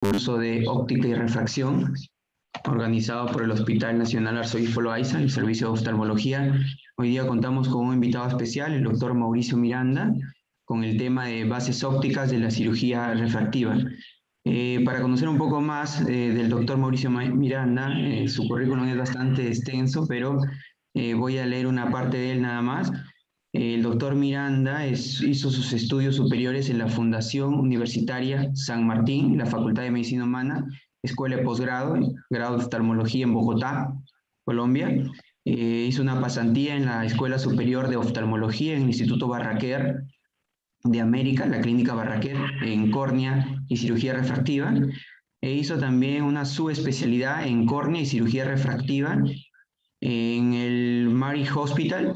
curso de óptica y refracción, organizado por el Hospital Nacional Arzobispo Loaiza, el Servicio de Oftalmología. Hoy día contamos con un invitado especial, el doctor Mauricio Miranda, con el tema de bases ópticas de la cirugía refractiva. Para conocer un poco más del doctor Mauricio Miranda, su currículum es bastante extenso, pero voy a leer una parte de él nada más. El doctor Miranda hizo sus estudios superiores en la Fundación Universitaria San Martín, la Facultad de Medicina Humana, Escuela de Posgrado, grado de Oftalmología en Bogotá, Colombia. Hizo una pasantía en la Escuela Superior de Oftalmología en el Instituto Barraquer de América, la Clínica Barraquer, en córnea y cirugía refractiva. E hizo también una subespecialidad en córnea y cirugía refractiva en el Mary Hospital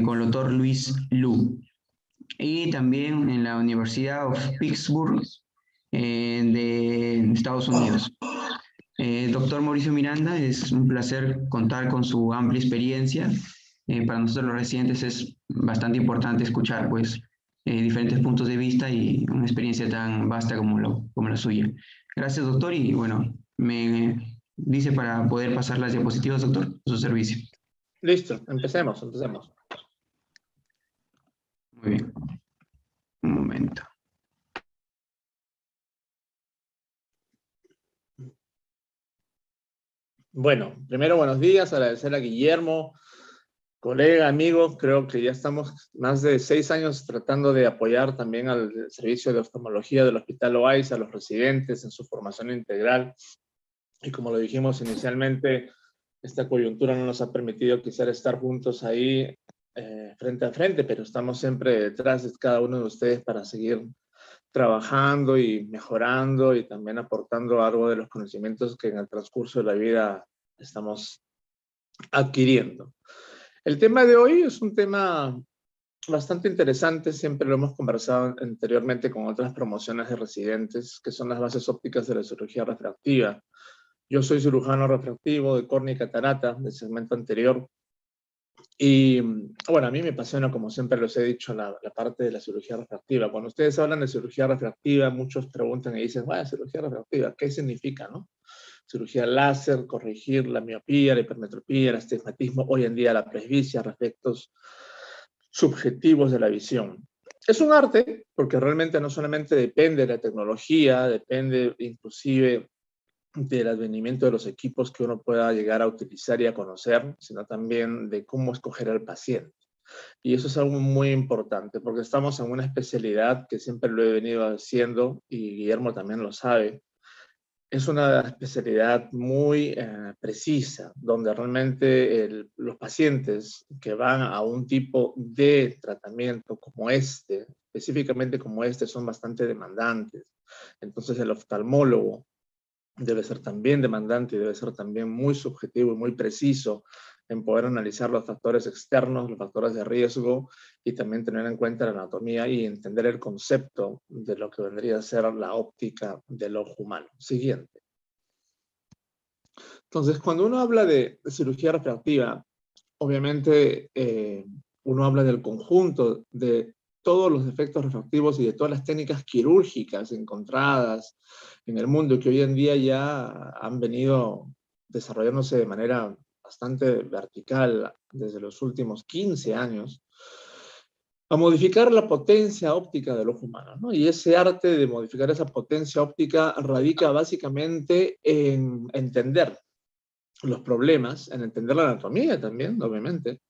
con el doctor Luis Lu. Y también en la Universidad of Pittsburgh de Estados Unidos. Doctor Mauricio Miranda, es un placer contar con su amplia experiencia. Para nosotros los residentes es bastante importante escuchar pues, diferentes puntos de vista y una experiencia tan vasta como la suya. Gracias, doctor, y bueno, me dice para poder pasar las diapositivas, doctor, a su servicio. Listo, empecemos. Muy bien. Un momento. Bueno, primero buenos días, agradecer a Guillermo, colega, amigo. Creo que ya estamos más de 6 años tratando de apoyar también al servicio de oftalmología del Hospital Loaiza, a los residentes en su formación integral. Y como lo dijimos inicialmente, esta coyuntura no nos ha permitido quizás estar juntos ahí frente a frente, pero estamos siempre detrás de cada uno de ustedes para seguir trabajando y mejorando y también aportando algo de los conocimientos que en el transcurso de la vida estamos adquiriendo. El tema de hoy es un tema bastante interesante, siempre lo hemos conversado anteriormente con otras promociones de residentes, que son las bases ópticas de la cirugía refractiva. Yo soy cirujano refractivo de córnea y catarata, del segmento anterior. Y bueno, a mí me apasiona, como siempre les he dicho, la parte de la cirugía refractiva. Cuando ustedes hablan de cirugía refractiva, muchos preguntan y dicen, bueno, cirugía refractiva, ¿qué significa, no? Cirugía láser, corregir la miopía, la hipermetropía, el astigmatismo, hoy en día la presbicia, efectos subjetivos de la visión. Es un arte, porque realmente no solamente depende de la tecnología, depende inclusive del advenimiento de los equipos que uno pueda llegar a utilizar y a conocer, sino también de cómo escoger al paciente. Y eso es algo muy importante, porque estamos en una especialidad que siempre lo he venido haciendo, y Guillermo también lo sabe. Es una especialidad muy precisa, donde realmente los pacientes que van a un tipo de tratamiento como este, específicamente como este, son bastante demandantes. Entonces el oftalmólogo debe ser también demandante y debe ser también muy subjetivo y muy preciso en poder analizar los factores externos, los factores de riesgo y también tener en cuenta la anatomía y entender el concepto de lo que vendría a ser la óptica del ojo humano. Siguiente. Entonces, cuando uno habla de cirugía refractiva, obviamente uno habla del conjunto de todos los efectos refractivos y de todas las técnicas quirúrgicas encontradas en el mundo que hoy en día ya han venido desarrollándose de manera bastante vertical desde los últimos 15 años, a modificar la potencia óptica del ojo humano, ¿no? Y ese arte de modificar esa potencia óptica radica básicamente en entender los problemas, en entender la anatomía también, obviamente,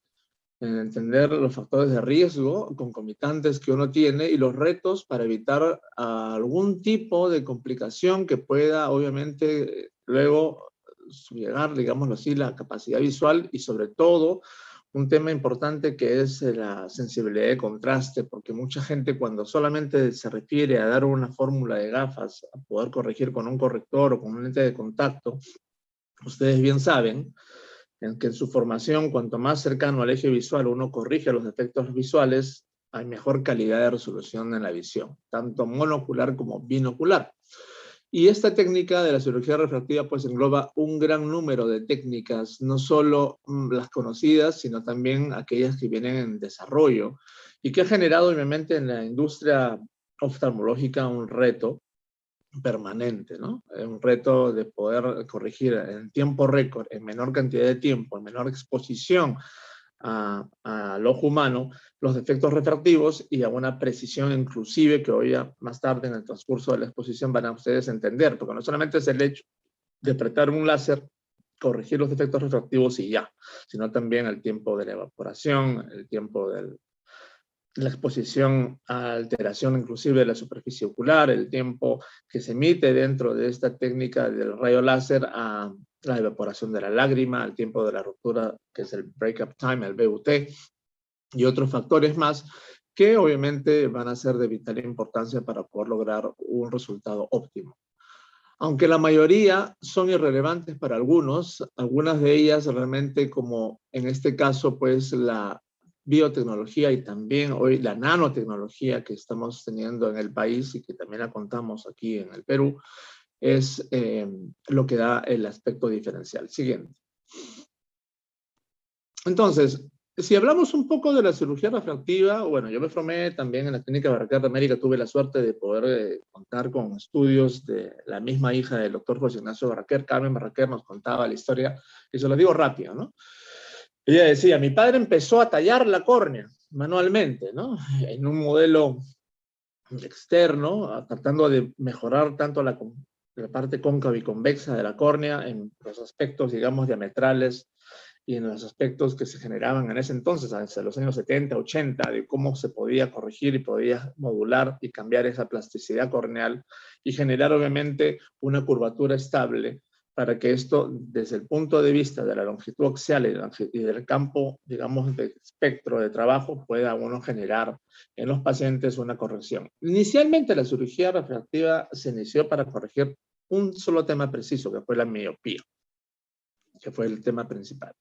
en entender los factores de riesgo concomitantes que uno tiene y los retos para evitar algún tipo de complicación que pueda, obviamente, luego llegar, digámoslo así, la capacidad visual y sobre todo un tema importante que es la sensibilidad de contraste, porque mucha gente cuando solamente se refiere a dar una fórmula de gafas, a poder corregir con un corrector o con un lente de contacto, ustedes bien saben que en su formación, cuanto más cercano al eje visual uno corrige los defectos visuales, hay mejor calidad de resolución en la visión, tanto monocular como binocular. Y esta técnica de la cirugía refractiva pues engloba un gran número de técnicas, no solo las conocidas, sino también aquellas que vienen en desarrollo y que ha generado obviamente en la industria oftalmológica un reto permanente, ¿no? Es un reto de poder corregir en tiempo récord, en menor cantidad de tiempo, en menor exposición al ojo humano, los defectos refractivos y a una precisión inclusive que hoy más tarde en el transcurso de la exposición van a ustedes entender, porque no solamente es el hecho de apretar un láser, corregir los defectos refractivos y ya, sino también el tiempo de la evaporación, el tiempo de la exposición a alteración inclusive de la superficie ocular, el tiempo que se emite dentro de esta técnica del rayo láser a la evaporación de la lágrima, el tiempo de la ruptura, que es el breakup time, el BUT, y otros factores más que obviamente van a ser de vital importancia para poder lograr un resultado óptimo. Aunque la mayoría son irrelevantes para algunos, algunas de ellas realmente, como en este caso, pues la biotecnología y también hoy la nanotecnología que estamos teniendo en el país y que también la contamos aquí en el Perú, es lo que da el aspecto diferencial. Siguiente. Entonces, si hablamos un poco de la cirugía refractiva, bueno, yo me formé también en la Clínica Barraquer de América, tuve la suerte de poder contar con estudios de la misma hija del doctor José Ignacio Barraquer, Carmen Barraquer, nos contaba la historia, y se lo digo rápido, ¿no? Ella decía, mi padre empezó a tallar la córnea manualmente, ¿no? En un modelo externo, tratando de mejorar tanto la parte cóncava y convexa de la córnea en los aspectos, digamos, diametrales y en los aspectos que se generaban en ese entonces, hacia los años 70, 80, de cómo se podía corregir y podía modular y cambiar esa plasticidad corneal y generar obviamente una curvatura estable para que esto, desde el punto de vista de la longitud axial y del campo, digamos, de espectro de trabajo, pueda uno generar en los pacientes una corrección. Inicialmente la cirugía refractiva se inició para corregir un solo tema preciso, que fue la miopía, que fue el tema principal.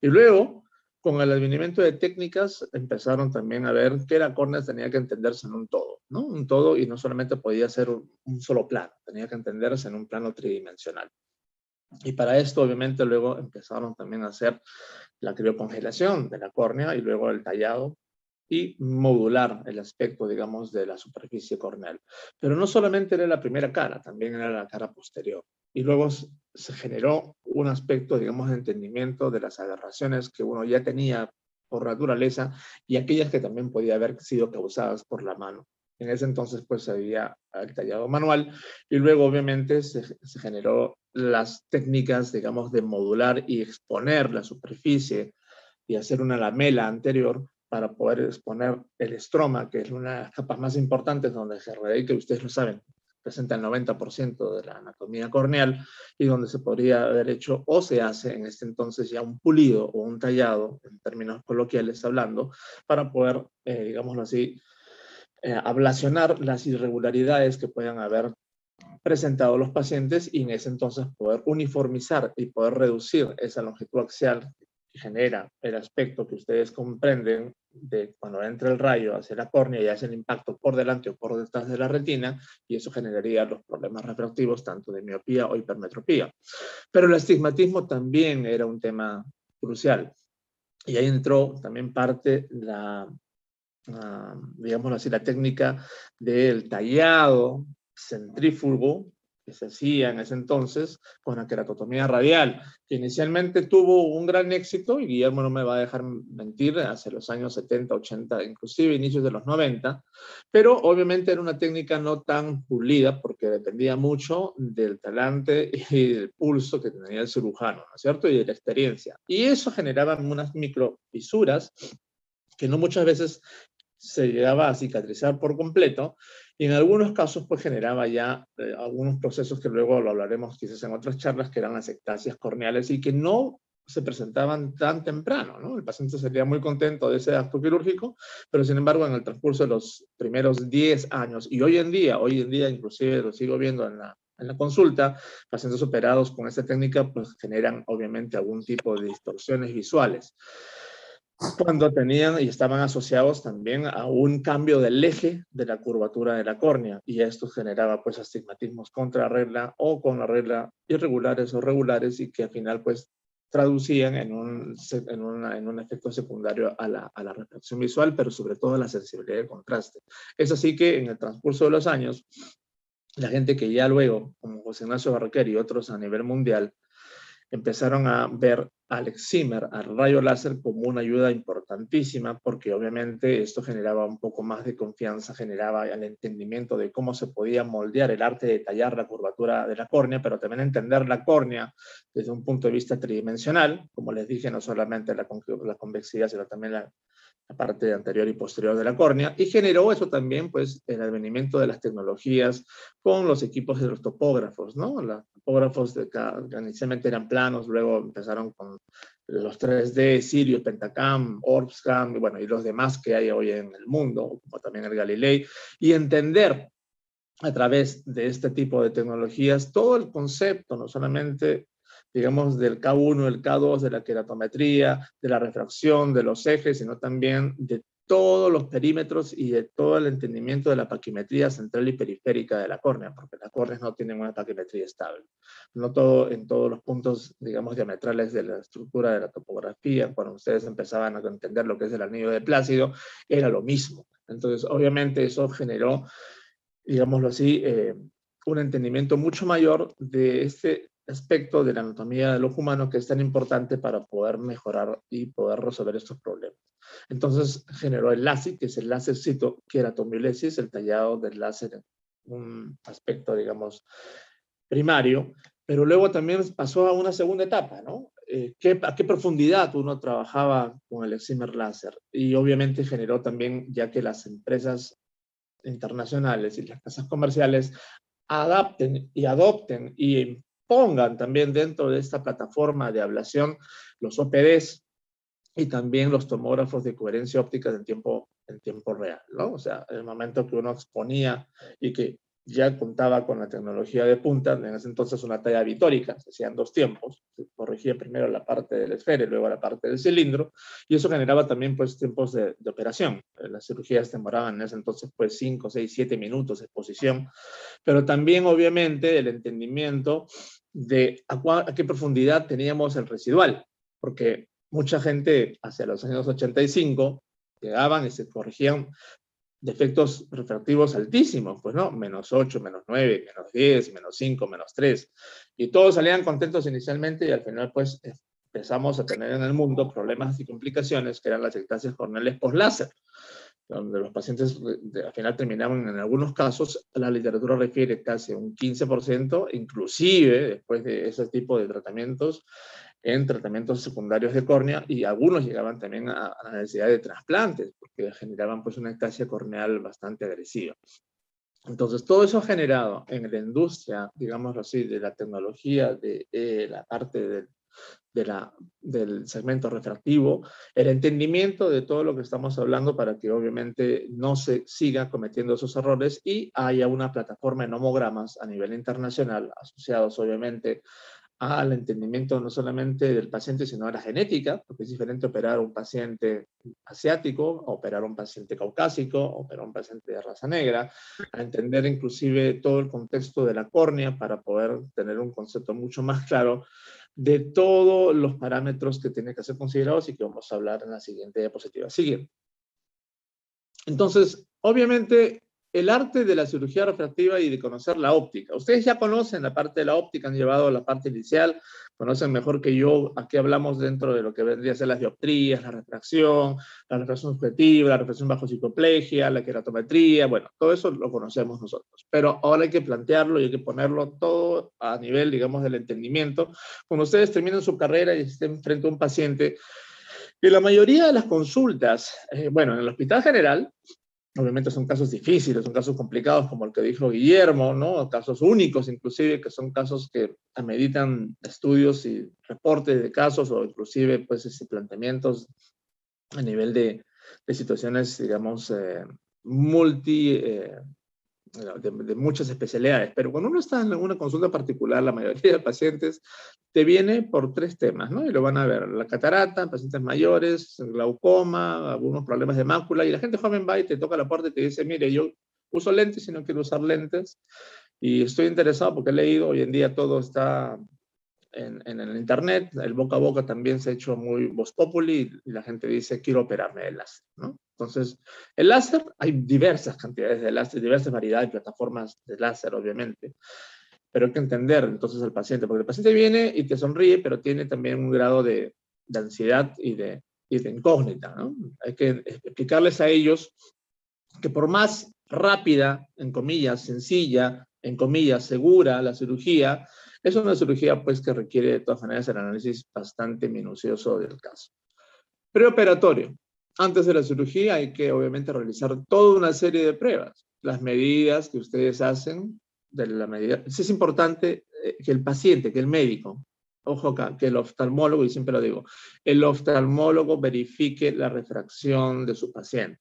Y luego, con el advenimiento de técnicas, empezaron también a ver que la córnea tenía que entenderse en un todo, ¿no? Un todo, y no solamente podía ser un solo plano, tenía que entenderse en un plano tridimensional. Y para esto, obviamente, luego empezaron también a hacer la criocongelación de la córnea y luego el tallado y modular el aspecto, digamos, de la superficie corneal. Pero no solamente era la primera cara, también era la cara posterior. Y luego se generó un aspecto, digamos, de entendimiento de las aberraciones que uno ya tenía por naturaleza y aquellas que también podían haber sido causadas por la mano. En ese entonces, pues, se había el tallado manual y luego, obviamente, se generó las técnicas, digamos, de modular y exponer la superficie y hacer una lamela anterior para poder exponer el estroma, que es una de las capas más importantes donde se radica, ustedes lo saben, presenta el 90% de la anatomía corneal y donde se podría haber hecho o se hace en este entonces ya un pulido o un tallado, en términos coloquiales hablando, para poder, digámoslo así, ablacionar las irregularidades que puedan haber presentado los pacientes y en ese entonces poder uniformizar y poder reducir esa longitud axial que genera el aspecto que ustedes comprenden de cuando entra el rayo hacia la córnea y hace el impacto por delante o por detrás de la retina y eso generaría los problemas refractivos tanto de miopía o hipermetropía. Pero el astigmatismo también era un tema crucial y ahí entró también parte digámoslo así, la técnica del tallado centrífugo que se hacía en ese entonces con la queratotomía radial, que inicialmente tuvo un gran éxito, y Guillermo no me va a dejar mentir, hacia los años 70, 80, inclusive inicios de los 90, pero obviamente era una técnica no tan pulida porque dependía mucho del talante y del pulso que tenía el cirujano, ¿no es cierto? Y de la experiencia. Y eso generaba unas microfisuras que no muchas veces se llegaba a cicatrizar por completo y en algunos casos pues generaba ya algunos procesos que luego lo hablaremos quizás en otras charlas, que eran las ectasias corneales y que no se presentaban tan temprano, ¿no? El paciente sería muy contento de ese acto quirúrgico, pero sin embargo en el transcurso de los primeros 10 años y hoy en día inclusive lo sigo viendo en la consulta, pacientes operados con esta técnica pues generan obviamente algún tipo de distorsiones visuales cuando tenían y estaban asociados también a un cambio del eje de la curvatura de la córnea y esto generaba pues astigmatismos contra regla o con la regla irregulares o regulares y que al final pues traducían en un efecto secundario a la refracción visual, pero sobre todo a la sensibilidad de contraste. Es así que en el transcurso de los años la gente que ya luego, como José Ignacio Barraquer y otros a nivel mundial, empezaron a ver al excimer, al rayo láser, como una ayuda importantísima, porque obviamente esto generaba un poco más de confianza, generaba el entendimiento de cómo se podía moldear el arte de tallar la curvatura de la córnea, pero también entender la córnea desde un punto de vista tridimensional, como les dije, no solamente la convexidad, sino también la parte anterior y posterior de la córnea, y generó eso también, pues, el advenimiento de las tecnologías con los equipos de los topógrafos, ¿no? Los topógrafos que inicialmente eran planos, luego empezaron con los 3D, Sirius, Pentacam, Orbscam, y bueno, y los demás que hay hoy en el mundo, como también el Galilei, y entender a través de este tipo de tecnologías todo el concepto, no solamente digamos, del K1, el K2, de la queratometría, de la refracción, de los ejes, sino también de todos los perímetros y de todo el entendimiento de la paquimetría central y periférica de la córnea, porque las córneas no tienen una paquimetría estable. No todo, en todos los puntos, digamos, diametrales de la estructura de la topografía, cuando ustedes empezaban a entender lo que es el anillo de Plácido, era lo mismo. Entonces, obviamente, eso generó, digámoslo así, un entendimiento mucho mayor de este aspecto de la anatomía del ojo humano que es tan importante para poder mejorar y poder resolver estos problemas. Entonces generó el LASIK, que es el láser citoqueratomimesis, el tallado del láser en un aspecto, digamos, primario, pero luego también pasó a una segunda etapa, ¿no? ¿A qué profundidad uno trabajaba con el excimer láser? Y obviamente generó también, ya que las empresas internacionales y las casas comerciales adapten y adopten y pongan también dentro de esta plataforma de ablación los OPDs y también los tomógrafos de coherencia óptica en tiempo real, ¿no? O sea, en el momento que uno exponía y que ya contaba con la tecnología de punta, en ese entonces una talla vitórica, se hacían dos tiempos, se corregía primero la parte del esfero y luego la parte del cilindro, y eso generaba también pues tiempos de operación. Las cirugías demoraban en ese entonces pues 5, 6, 7 minutos de exposición, pero también obviamente el entendimiento de a qué profundidad teníamos el residual, porque mucha gente hacia los años 85 llegaban y se corregían defectos refractivos altísimos, pues no, -8, -9, -10, -5, -3, y todos salían contentos inicialmente y al final pues empezamos a tener en el mundo problemas y complicaciones que eran las ectasias corneales post-láser, donde los pacientes al final terminaban en algunos casos, la literatura refiere casi un 15%, inclusive después de ese tipo de tratamientos, en tratamientos secundarios de córnea, y algunos llegaban también a la necesidad de trasplantes, porque generaban pues una ectasia corneal bastante agresiva. Entonces, todo eso ha generado en la industria, digámoslo así, de la tecnología, de la parte del segmento refractivo, el entendimiento de todo lo que estamos hablando para que obviamente no se siga cometiendo esos errores y haya una plataforma de nomogramas a nivel internacional, asociados obviamente al entendimiento no solamente del paciente, sino de la genética, porque es diferente operar a un paciente asiático, operar a un paciente caucásico, operar a un paciente de raza negra, a entender inclusive todo el contexto de la córnea para poder tener un concepto mucho más claro de todos los parámetros que tienen que ser considerados y que vamos a hablar en la siguiente diapositiva siguiente. Entonces, obviamente, el arte de la cirugía refractiva y de conocer la óptica. Ustedes ya conocen la parte de la óptica, han llevado la parte inicial, conocen mejor que yo. Aquí hablamos dentro de lo que vendría a ser las dioptrías, la refracción subjetiva, la refracción bajo psicoplegia, la queratometría, bueno, todo eso lo conocemos nosotros. Pero ahora hay que plantearlo y hay que ponerlo todo a nivel, digamos, del entendimiento. Cuando ustedes terminen su carrera y estén frente a un paciente, y la mayoría de las consultas, bueno, en el hospital general, obviamente son casos difíciles, son casos complicados como el que dijo Guillermo, ¿no? Casos únicos inclusive, que son casos que ameritan estudios y reportes de casos o inclusive pues planteamientos a nivel de situaciones, digamos, de muchas especialidades, pero cuando uno está en una consulta particular, la mayoría de pacientes te viene por tres temas, ¿no? Y lo van a ver, la catarata, pacientes mayores, glaucoma, algunos problemas de mácula, y la gente joven va y te toca la puerta y te dice, mire, yo uso lentes y no quiero usar lentes, y estoy interesado porque he leído, hoy en día todo está en el internet, el boca a boca también se ha hecho muy voz populi, y la gente dice, quiero operarme de láser, ¿no? Entonces, el láser, hay diversas cantidades de láser, diversas variedades de plataformas de láser, obviamente, pero hay que entender entonces al paciente, porque el paciente viene y te sonríe, pero tiene también un grado de ansiedad y de incógnita, ¿no? Hay que explicarles a ellos que por más rápida, en comillas, sencilla, en comillas, segura la cirugía, es una cirugía pues que requiere de todas maneras el análisis bastante minucioso del caso. Preoperatorio. Antes de la cirugía hay que obviamente realizar toda una serie de pruebas. Las medidas que ustedes hacen de la medida. Es importante que el paciente, que el médico, ojo acá, que el oftalmólogo, y siempre lo digo, el oftalmólogo verifique la refracción de su paciente.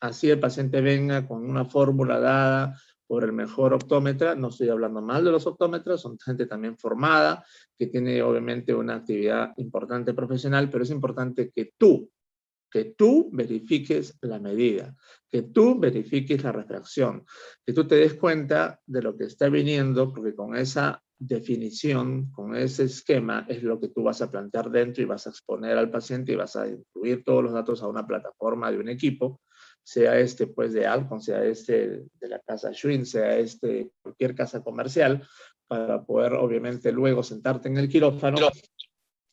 Así el paciente venga con una fórmula dada por el mejor optómetra. No estoy hablando mal de los optómetras, son gente también formada, que tiene obviamente una actividad importante profesional, pero es importante que tú verifiques la medida, que tú verifiques la refracción, que tú te des cuenta de lo que está viniendo, porque con esa definición, con ese esquema, es lo que tú vas a plantear dentro y vas a exponer al paciente y vas a incluir todos los datos a una plataforma de un equipo, sea este pues de Alcon, sea este de la casa Schwinn, sea este cualquier casa comercial, para poder obviamente luego sentarte en el quirófano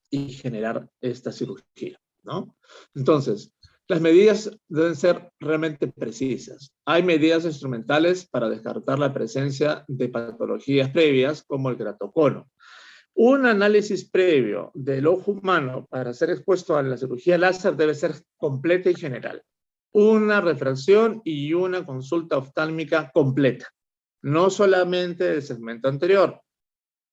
y generar esta cirugía, ¿no? Entonces, las medidas deben ser realmente precisas. Hay medidas instrumentales para descartar la presencia de patologías previas como el keratocono. Un análisis previo del ojo humano para ser expuesto a la cirugía láser debe ser completa y general. Una refracción y una consulta oftálmica completa. No solamente del segmento anterior,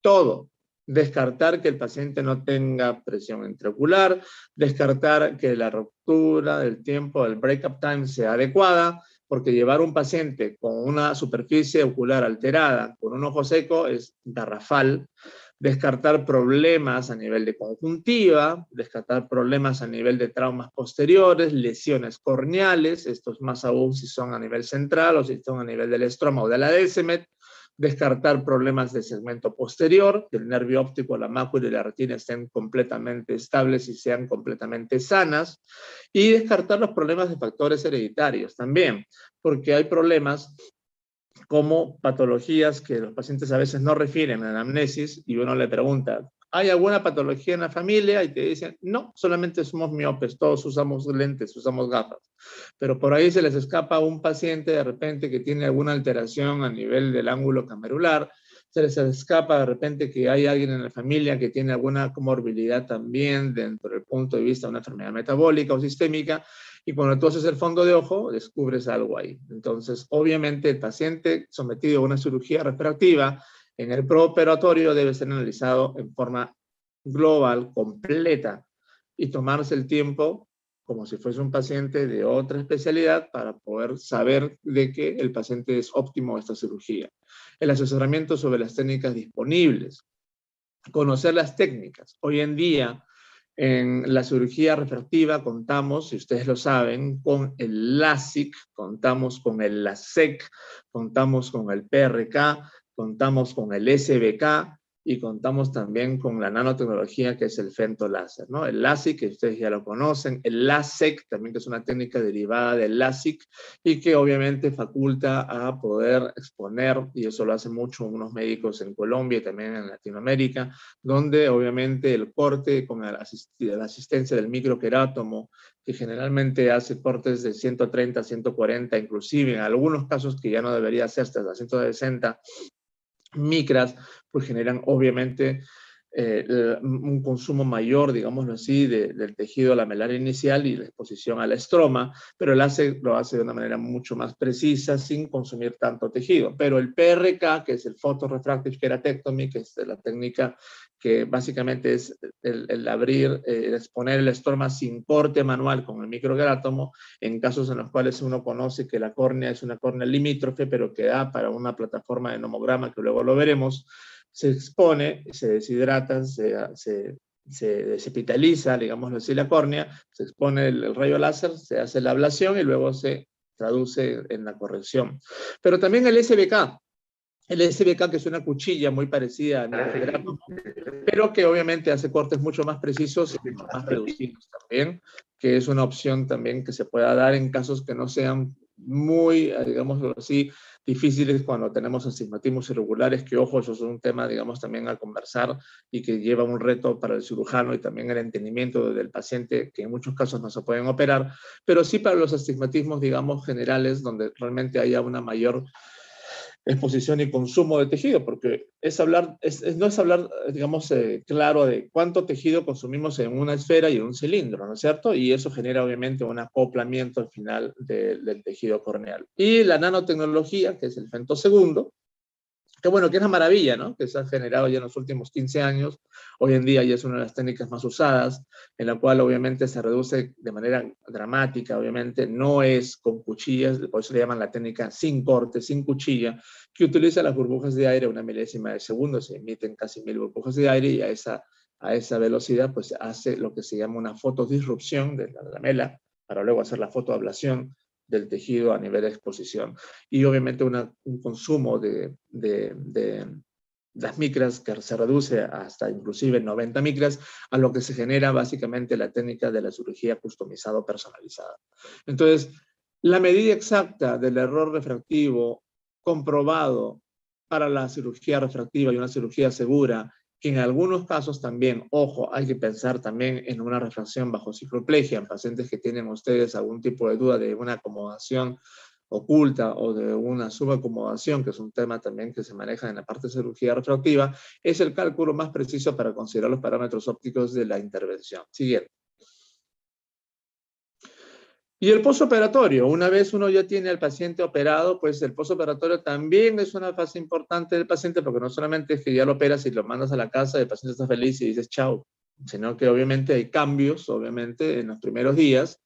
todo. Descartar que el paciente no tenga presión intraocular, descartar que la ruptura del tiempo del break-up time sea adecuada, porque llevar un paciente con una superficie ocular alterada, con un ojo seco, es garrafal. Descartar problemas a nivel de conjuntiva, descartar problemas a nivel de traumas posteriores, lesiones corneales, estos más aún si son a nivel central o si son a nivel del estroma o de la Descemet. Descartar problemas de segmento posterior, que el nervio óptico, la mácula y la retina estén completamente estables y sean completamente sanas, y descartar los problemas de factores hereditarios también, porque hay problemas como patologías que los pacientes a veces no refieren en anamnesis y uno le pregunta, ¿hay alguna patología en la familia? Y te dicen, no, solamente somos miopes, todos usamos lentes, usamos gafas. Pero por ahí se les escapa a un paciente de repente que tiene alguna alteración a nivel del ángulo camerular, se les escapa de repente que hay alguien en la familia que tiene alguna comorbilidad también dentro del punto de vista de una enfermedad metabólica o sistémica, y cuando tú haces el fondo de ojo, descubres algo ahí. Entonces, obviamente, el paciente sometido a una cirugía refractiva en el preoperatorio debe ser analizado en forma global, completa, y tomarse el tiempo como si fuese un paciente de otra especialidad para poder saber de que el paciente es óptimo a esta cirugía. El asesoramiento sobre las técnicas disponibles. Conocer las técnicas. Hoy en día, en la cirugía refractiva contamos, si ustedes lo saben, con el LASIK, contamos con el LASEK, contamos con el PRK, contamos con el SBK y contamos también con la nanotecnología que es el femtoláser, ¿no? El LASIK, que ustedes ya lo conocen, el LASEK también, que es una técnica derivada del LASIK y que obviamente faculta a poder exponer, y eso lo hacen mucho unos médicos en Colombia y también en Latinoamérica, donde obviamente el corte con la asistencia del microquerátomo, que generalmente hace cortes de 130, 140, inclusive en algunos casos que ya no debería ser hasta las 160 micras, pues generan obviamente un consumo mayor, digámoslo así, del tejido lamelar inicial y la exposición al estroma, pero lo hace de una manera mucho más precisa sin consumir tanto tejido. Pero el PRK, que es el Photorefractive Keratectomy, que es la técnica que básicamente es el abrir, exponer el estroma sin corte manual con el microquerátomo, en casos en los cuales uno conoce que la córnea es una córnea limítrofe, pero que da para una plataforma de nomograma, que luego lo veremos, se expone, se deshidrata, se deshepitaliza, digámoslo así, la córnea, se expone el rayo láser, se hace la ablación y luego se traduce en la corrección. Pero también el SBK, que es una cuchilla muy parecida a microquerátomo, pero que obviamente hace cortes mucho más precisos y más reducidos también, que es una opción también que se pueda dar en casos que no sean muy, digamos así, difíciles cuando tenemos astigmatismos irregulares, que ojo, eso es un tema, digamos, también a conversar y que lleva un reto para el cirujano y también el entendimiento del paciente, que en muchos casos no se pueden operar, pero sí para los astigmatismos, digamos, generales, donde realmente haya una mayor exposición y consumo de tejido, porque es hablar, no es hablar, digamos, claro de cuánto tejido consumimos en una esfera y en un cilindro, ¿no es cierto? Y eso genera obviamente un acoplamiento al final del tejido corneal. Y la nanotecnología, que es el femtosegundo, que bueno, que es una maravilla, ¿no? Que se ha generado ya en los últimos 15 años. Hoy en día ya es una de las técnicas más usadas, en la cual obviamente se reduce de manera dramática, obviamente, no es con cuchillas, por eso le llaman la técnica sin corte, sin cuchilla, que utiliza las burbujas de aire a una milésima de segundo, se emiten casi 1000 burbujas de aire y a esa velocidad pues hace lo que se llama una fotodisrupción de la lamela, para luego hacer la fotoablación del tejido a nivel de exposición. Y obviamente un consumo de las micras que se reduce hasta inclusive 90 micras, a lo que se genera básicamente la técnica de la cirugía customizada personalizada. Entonces, la medida exacta del error refractivo comprobado para la cirugía refractiva y una cirugía segura, que en algunos casos también, ojo, hay que pensar también en una refracción bajo cicloplegia, en pacientes que tienen ustedes algún tipo de duda de una acomodación oculta o de una subacomodación, que es un tema también que se maneja en la parte de cirugía refractiva, es el cálculo más preciso para considerar los parámetros ópticos de la intervención. Siguiente. Y el postoperatorio, una vez uno ya tiene al paciente operado, pues el postoperatorio también es una fase importante del paciente, porque no solamente es que ya lo operas y lo mandas a la casa, el paciente está feliz y dices chao, sino que obviamente hay cambios, obviamente, en los primeros días.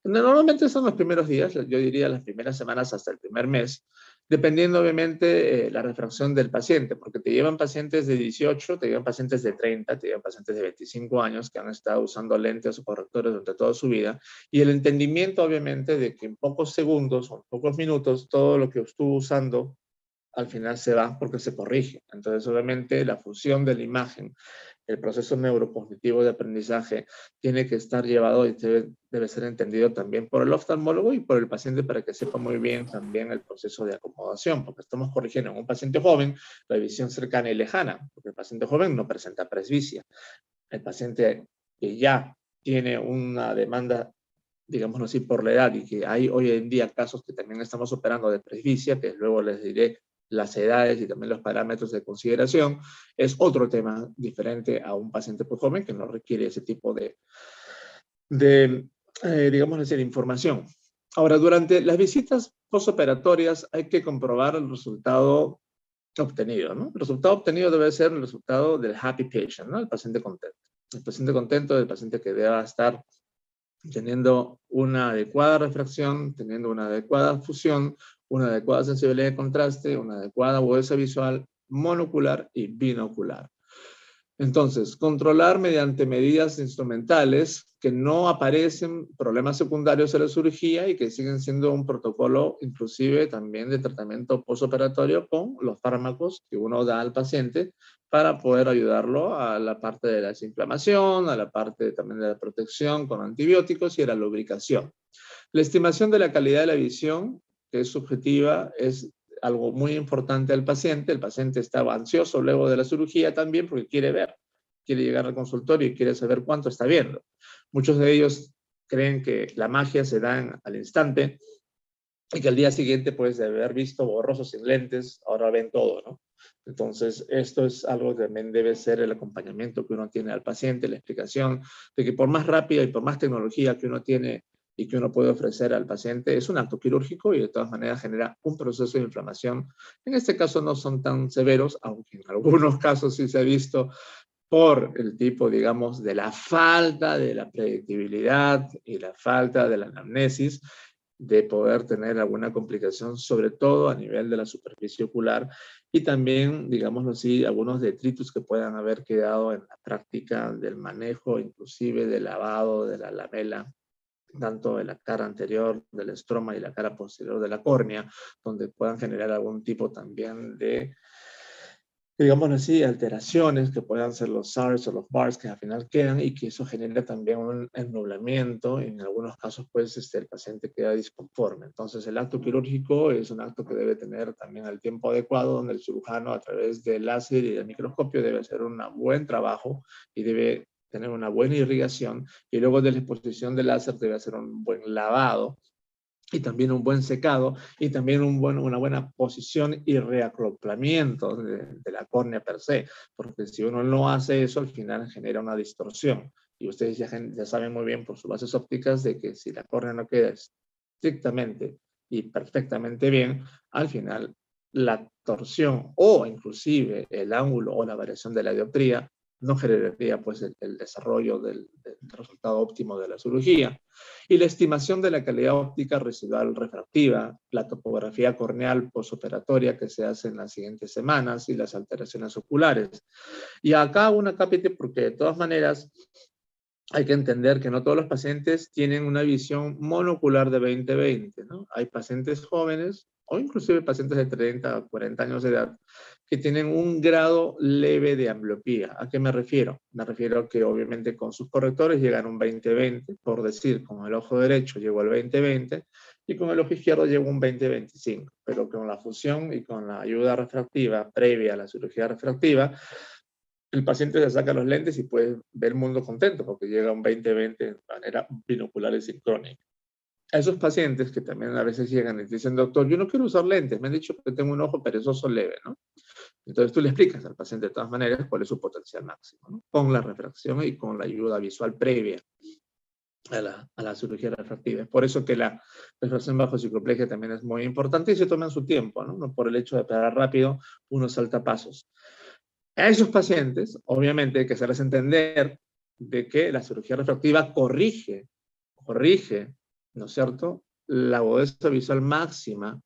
Normalmente son los primeros días, yo diría las primeras semanas hasta el primer mes, dependiendo obviamente la refracción del paciente, porque te llevan pacientes de 18, te llevan pacientes de 30, te llevan pacientes de 25 años que han estado usando lentes o correctores durante toda su vida, y el entendimiento obviamente de que en pocos segundos o en pocos minutos todo lo que estuvo usando al final se va porque se corrige. Entonces obviamente la función de la imagen, el proceso neurocognitivo de aprendizaje tiene que estar llevado y debe ser entendido también por el oftalmólogo y por el paciente para que sepa muy bien también el proceso de acomodación, porque estamos corrigiendo en un paciente joven la visión cercana y lejana, porque el paciente joven no presenta presbicia. El paciente que ya tiene una demanda, digámoslo así, por la edad y que hay hoy en día casos que también estamos operando de presbicia, que luego les diré las edades y también los parámetros de consideración, es otro tema diferente a un paciente pues joven que no requiere ese tipo de digamos así, información. Ahora, durante las visitas postoperatorias hay que comprobar el resultado obtenido, ¿no? El resultado obtenido debe ser el resultado del happy patient, ¿no? El paciente contento. El paciente contento es el paciente que deba estar teniendo una adecuada refracción, teniendo una adecuada fusión, una adecuada sensibilidad de contraste, una adecuada agudeza visual monocular y binocular. Entonces, controlar mediante medidas instrumentales que no aparecen problemas secundarios a la cirugía y que siguen siendo un protocolo inclusive también de tratamiento postoperatorio con los fármacos que uno da al paciente para poder ayudarlo a la parte de la desinflamación, a la parte también de la protección con antibióticos y a la lubricación. La estimación de la calidad de la visión, que es subjetiva, es algo muy importante al paciente. El paciente estaba ansioso luego de la cirugía también porque quiere ver, quiere llegar al consultorio y quiere saber cuánto está viendo. Muchos de ellos creen que la magia se da al instante y que al día siguiente, pues, de haber visto borroso sin lentes, ahora ven todo, ¿no? Entonces, esto es algo que también debe ser el acompañamiento que uno tiene al paciente, la explicación de que por más rápida y por más tecnología que uno tiene y que uno puede ofrecer al paciente, es un acto quirúrgico y de todas maneras genera un proceso de inflamación. En este caso no son tan severos, aunque en algunos casos sí se ha visto por el tipo, digamos, de la falta de la predictibilidad y la falta de la anamnesis, de poder tener alguna complicación, sobre todo a nivel de la superficie ocular y también, digámoslo así, algunos detritus que puedan haber quedado en la práctica del manejo, inclusive del lavado de la lamela, tanto de la cara anterior del estroma y la cara posterior de la córnea, donde puedan generar algún tipo también de digámoslo así, alteraciones que puedan ser los SARS o los BARS que al final quedan y que eso genera también un ennublamiento. En algunos casos, pues, el paciente queda disconforme. Entonces, el acto quirúrgico es un acto que debe tener también el tiempo adecuado, donde el cirujano, a través del láser y del microscopio, debe hacer un buen trabajo y debe tener una buena irrigación. Y luego de la exposición del láser debe hacer un buen lavado y también un buen secado, y también una buena posición y reacoplamiento de la córnea per se, porque si uno no hace eso, al final genera una distorsión. Y ustedes ya saben muy bien por sus bases ópticas de que si la córnea no queda estrictamente y perfectamente bien, al final la torsión o inclusive el ángulo o la variación de la dioptría no generaría pues el desarrollo del resultado óptimo de la cirugía. Y la estimación de la calidad óptica residual refractiva, la topografía corneal postoperatoria que se hace en las siguientes semanas y las alteraciones oculares. Y acá una cápite porque de todas maneras hay que entender que no todos los pacientes tienen una visión monocular de 20/20, ¿no? Hay pacientes jóvenes o inclusive pacientes de 30 a 40 años de edad que tienen un grado leve de ambliopía. ¿A qué me refiero? Me refiero a que obviamente con sus correctores llegan a un 20/20, por decir, con el ojo derecho llegó al 20/20 y con el ojo izquierdo llegó un 20/25, pero con la fusión y con la ayuda refractiva previa a la cirugía refractiva, el paciente se saca los lentes y puede ver el mundo contento porque llega a un 20/20 de manera binocular y sincrónica. A esos pacientes que también a veces llegan y dicen, doctor, yo no quiero usar lentes, me han dicho que tengo un ojo perezoso leve, ¿no? Entonces tú le explicas al paciente de todas maneras cuál es su potencial máximo, ¿no? Con la refracción y con la ayuda visual previa a la cirugía refractiva. Es por eso que la refracción bajo cicloplegia también es muy importante y se toman su tiempo, ¿no? No por el hecho de operar rápido, uno salta pasos. A esos pacientes, obviamente, hay que hacerles entender de que la cirugía refractiva corrige, ¿no es cierto?, la agudeza visual máxima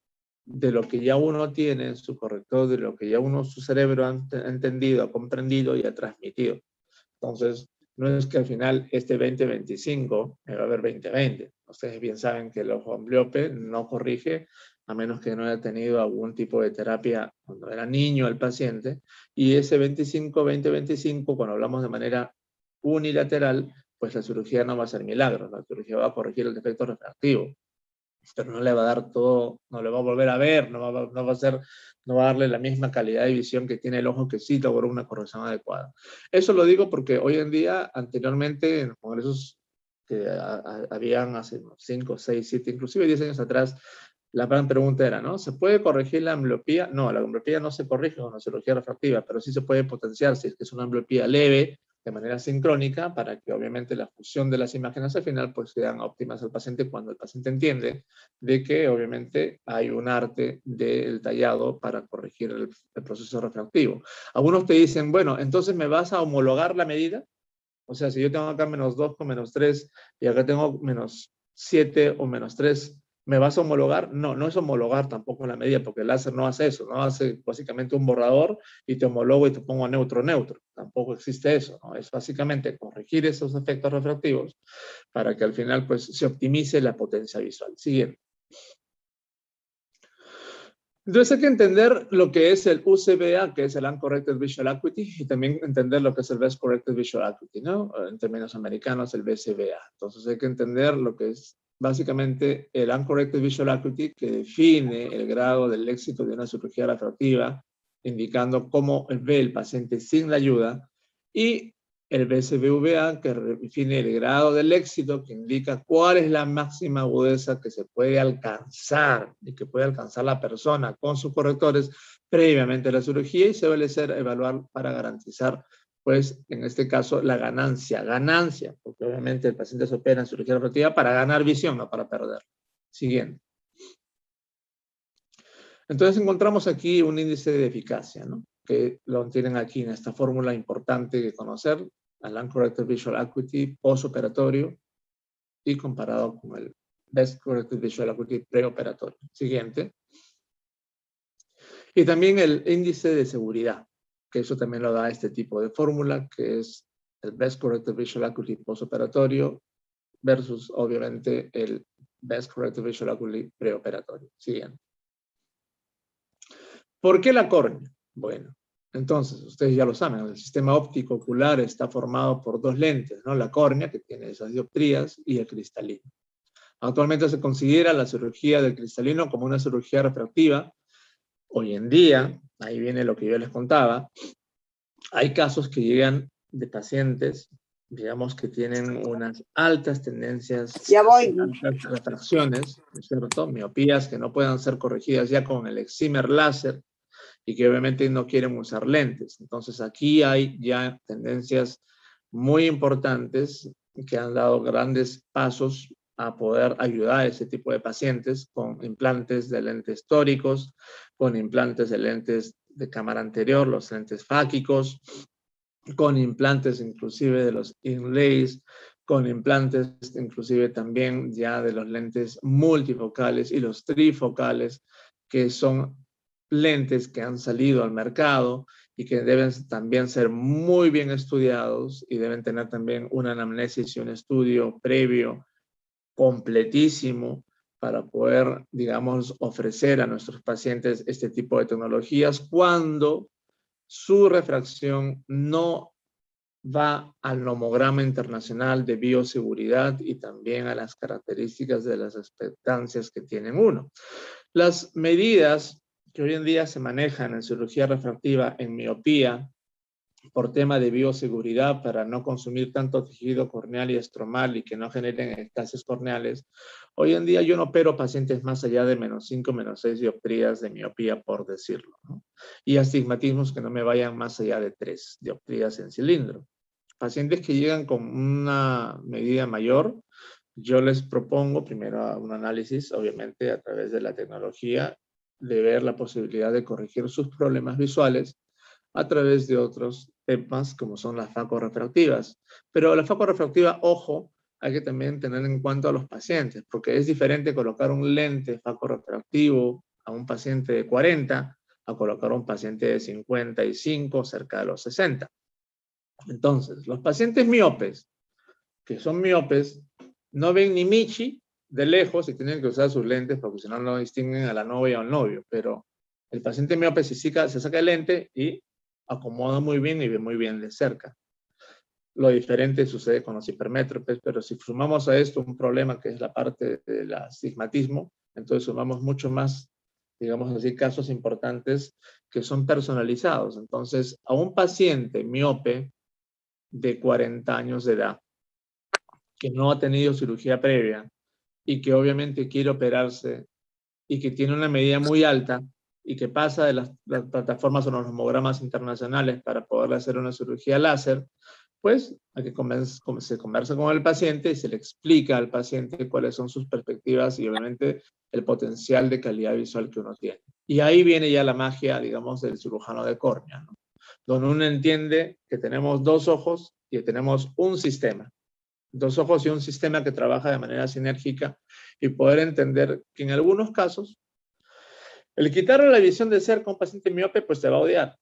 de lo que ya uno tiene en su corrector, de lo que ya uno, su cerebro ha entendido, ha comprendido y ha transmitido. Entonces, no es que al final este 20/25 me va a ver 20/20. Ustedes bien saben que el ojo ambliope no corrige a menos que no haya tenido algún tipo de terapia cuando era niño el paciente. Y ese 20/25, cuando hablamos de manera unilateral, pues la cirugía no va a ser milagro. La cirugía va a corregir el defecto refractivo, pero no le va a dar todo, no le va a volver a ver, no va a darle la misma calidad de visión que tiene el ojo que sí logró una corrección adecuada. Eso lo digo porque hoy en día, anteriormente, en congresos que habían hace 5, 6, 7, inclusive 10 años atrás, la gran pregunta era, ¿no? ¿Se puede corregir la ambliopía? No, la ambliopía no se corrige con la cirugía refractiva, pero sí se puede potenciar si es que es una ambliopía leve, de manera sincrónica, para que obviamente la fusión de las imágenes al final pues sean óptimas al paciente cuando el paciente entiende de que obviamente hay un arte del tallado para corregir el proceso refractivo. Algunos te dicen, bueno, entonces ¿me vas a homologar la medida? O sea, si yo tengo acá -2 con -3 y acá tengo -7 o -3, ¿me vas a homologar? No, no es homologar tampoco la medida, porque el láser no hace eso, no hace básicamente un borrador y te homologo y te pongo neutro. Tampoco existe eso, ¿no? Es básicamente corregir esos efectos refractivos para que al final pues se optimice la potencia visual. Siguiente. Entonces hay que entender lo que es el UCVA, que es el Uncorrected Visual Acuity, y también entender lo que es el Best Corrected Visual Acuity, ¿no? En términos americanos, el BCVA. Entonces hay que entender lo que es básicamente el Uncorrected Visual Acuity, que define el grado del éxito de una cirugía refractiva, indicando cómo ve el paciente sin la ayuda, y el BCVA, que define el grado del éxito, que indica cuál es la máxima agudeza que se puede alcanzar y que puede alcanzar la persona con sus correctores previamente a la cirugía, y se suele evaluar para garantizar, pues, en este caso, la ganancia, porque obviamente el paciente se opera en cirugía refractiva para ganar visión, no para perder. Siguiente. Entonces encontramos aquí un índice de eficacia, ¿no? Que lo tienen aquí en esta fórmula importante de conocer, el Uncorrected Visual Acuity postoperatorio y comparado con el Best Corrected Visual Acuity preoperatorio. Siguiente. Y también el índice de seguridad, que eso también lo da este tipo de fórmula, que es el Best Corrected Visual Acuity postoperatorio versus, obviamente, el Best Corrected Visual Acuity preoperatorio. Siguiente. ¿Por qué la córnea? Bueno, Entonces, ustedes ya lo saben, el sistema óptico ocular está formado por dos lentes, ¿no? La córnea, que tiene esas dioptrías, y el cristalino. Actualmente se considera la cirugía del cristalino como una cirugía refractiva. Hoy en día, ahí viene lo que yo les contaba, hay casos que llegan de pacientes, digamos, que tienen unas altas tendencias, Ya voy. altas refracciones, ¿no es cierto? Miopías que no puedan ser corregidas ya con el excimer láser, y que obviamente no quieren usar lentes. Entonces aquí hay ya tendencias muy importantes que han dado grandes pasos a poder ayudar a ese tipo de pacientes con implantes de lentes tóricos, con implantes de lentes de cámara anterior, los lentes fáquicos, con implantes inclusive de los inlays, con implantes inclusive también ya de los lentes multifocales y los trifocales, que son lentes que han salido al mercado y que deben también ser muy bien estudiados y deben tener también una anamnesis y un estudio previo completísimo para poder, digamos, ofrecer a nuestros pacientes este tipo de tecnologías cuando su refracción no va al nomograma internacional de bioseguridad y también a las características de las expectancias que tienen uno. Las medidas que hoy en día se manejan en cirugía refractiva en miopía por tema de bioseguridad para no consumir tanto tejido corneal y estromal y que no generen ectasias corneales, hoy en día yo no opero pacientes más allá de -5, -6 dioptrías de miopía, por decirlo, ¿no? Y astigmatismos que no me vayan más allá de 3 dioptrías en cilindro. Pacientes que llegan con una medida mayor, yo les propongo primero un análisis, obviamente a través de la tecnología, de ver la posibilidad de corregir sus problemas visuales a través de otros temas como son las facorefractivas. Pero la facorefractiva, ojo, hay que también tener en cuenta a los pacientes, porque es diferente colocar un lente facorefractivo a un paciente de 40 a colocar a un paciente de 55, cerca de los 60. Entonces, los pacientes miopes, que son miopes, no ven ni michi de lejos y tienen que usar sus lentes porque si no, no distinguen a la novia o al novio. Pero el paciente miope se saca el lente y acomoda muy bien y ve muy bien de cerca. Lo diferente sucede con los hipermétropes, pero si sumamos a esto un problema que es la parte del astigmatismo, entonces sumamos mucho más, digamos así, casos importantes que son personalizados. Entonces, a un paciente miope de 40 años de edad, que no ha tenido cirugía previa y que obviamente quiere operarse y que tiene una medida muy alta y que pasa de las plataformas o los nomogramas internacionales para poder hacer una cirugía láser, pues hay que se conversa con el paciente y se le explica al paciente cuáles son sus perspectivas y obviamente el potencial de calidad visual que uno tiene. Y ahí viene ya la magia, digamos, del cirujano de córnea, ¿no? Donde uno entiende que tenemos dos ojos y que tenemos un sistema. Dos ojos y un sistema que trabaja de manera sinérgica y poder entender que en algunos casos el quitarle la visión de cerca a un paciente miope pues te va a odiar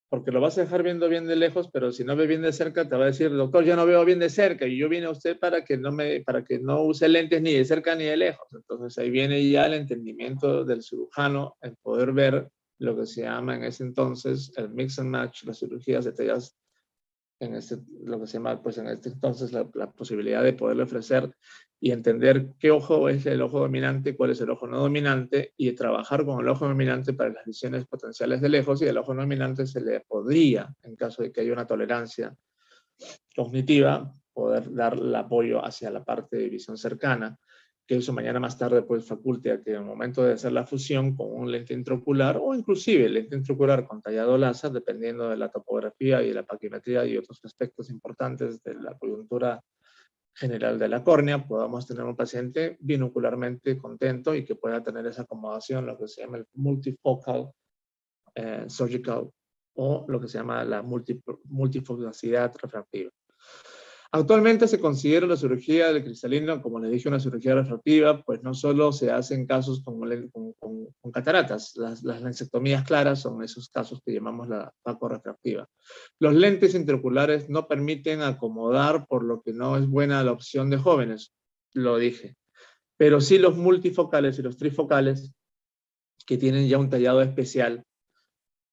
porque lo vas a dejar viendo bien de lejos, pero si no ve bien de cerca te va a decir, doctor, yo no veo bien de cerca y yo vine a usted para que no use lentes ni de cerca ni de lejos. Entonces ahí viene ya el entendimiento del cirujano en poder ver lo que se llama en ese entonces el mix and match, las cirugías detalladas lo que se llama, pues en este entonces, la posibilidad de poderle ofrecer y entender qué ojo es el ojo dominante, cuál es el ojo no dominante, y trabajar con el ojo dominante para las visiones potenciales de lejos, y el ojo no dominante se le podría, en caso de que haya una tolerancia cognitiva, poder dar el apoyo hacia la parte de visión cercana, que eso mañana más tarde pues faculte a que en el momento de hacer la fusión con un lente intraocular o inclusive lente intraocular con tallado láser, dependiendo de la topografía y de la paquimetría y otros aspectos importantes de la coyuntura general de la córnea, podamos tener un paciente binocularmente contento y que pueda tener esa acomodación, lo que se llama el multifocal surgical o lo que se llama la multifocacidad refractiva. Actualmente se considera la cirugía del cristalino, como les dije, una cirugía refractiva, pues no solo se hace en casos con cataratas, las lensectomías claras son esos casos que llamamos la facorefractiva. Los lentes intraoculares no permiten acomodar, por lo que no es buena la opción de jóvenes, lo dije, pero sí los multifocales y los trifocales, que tienen ya un tallado especial,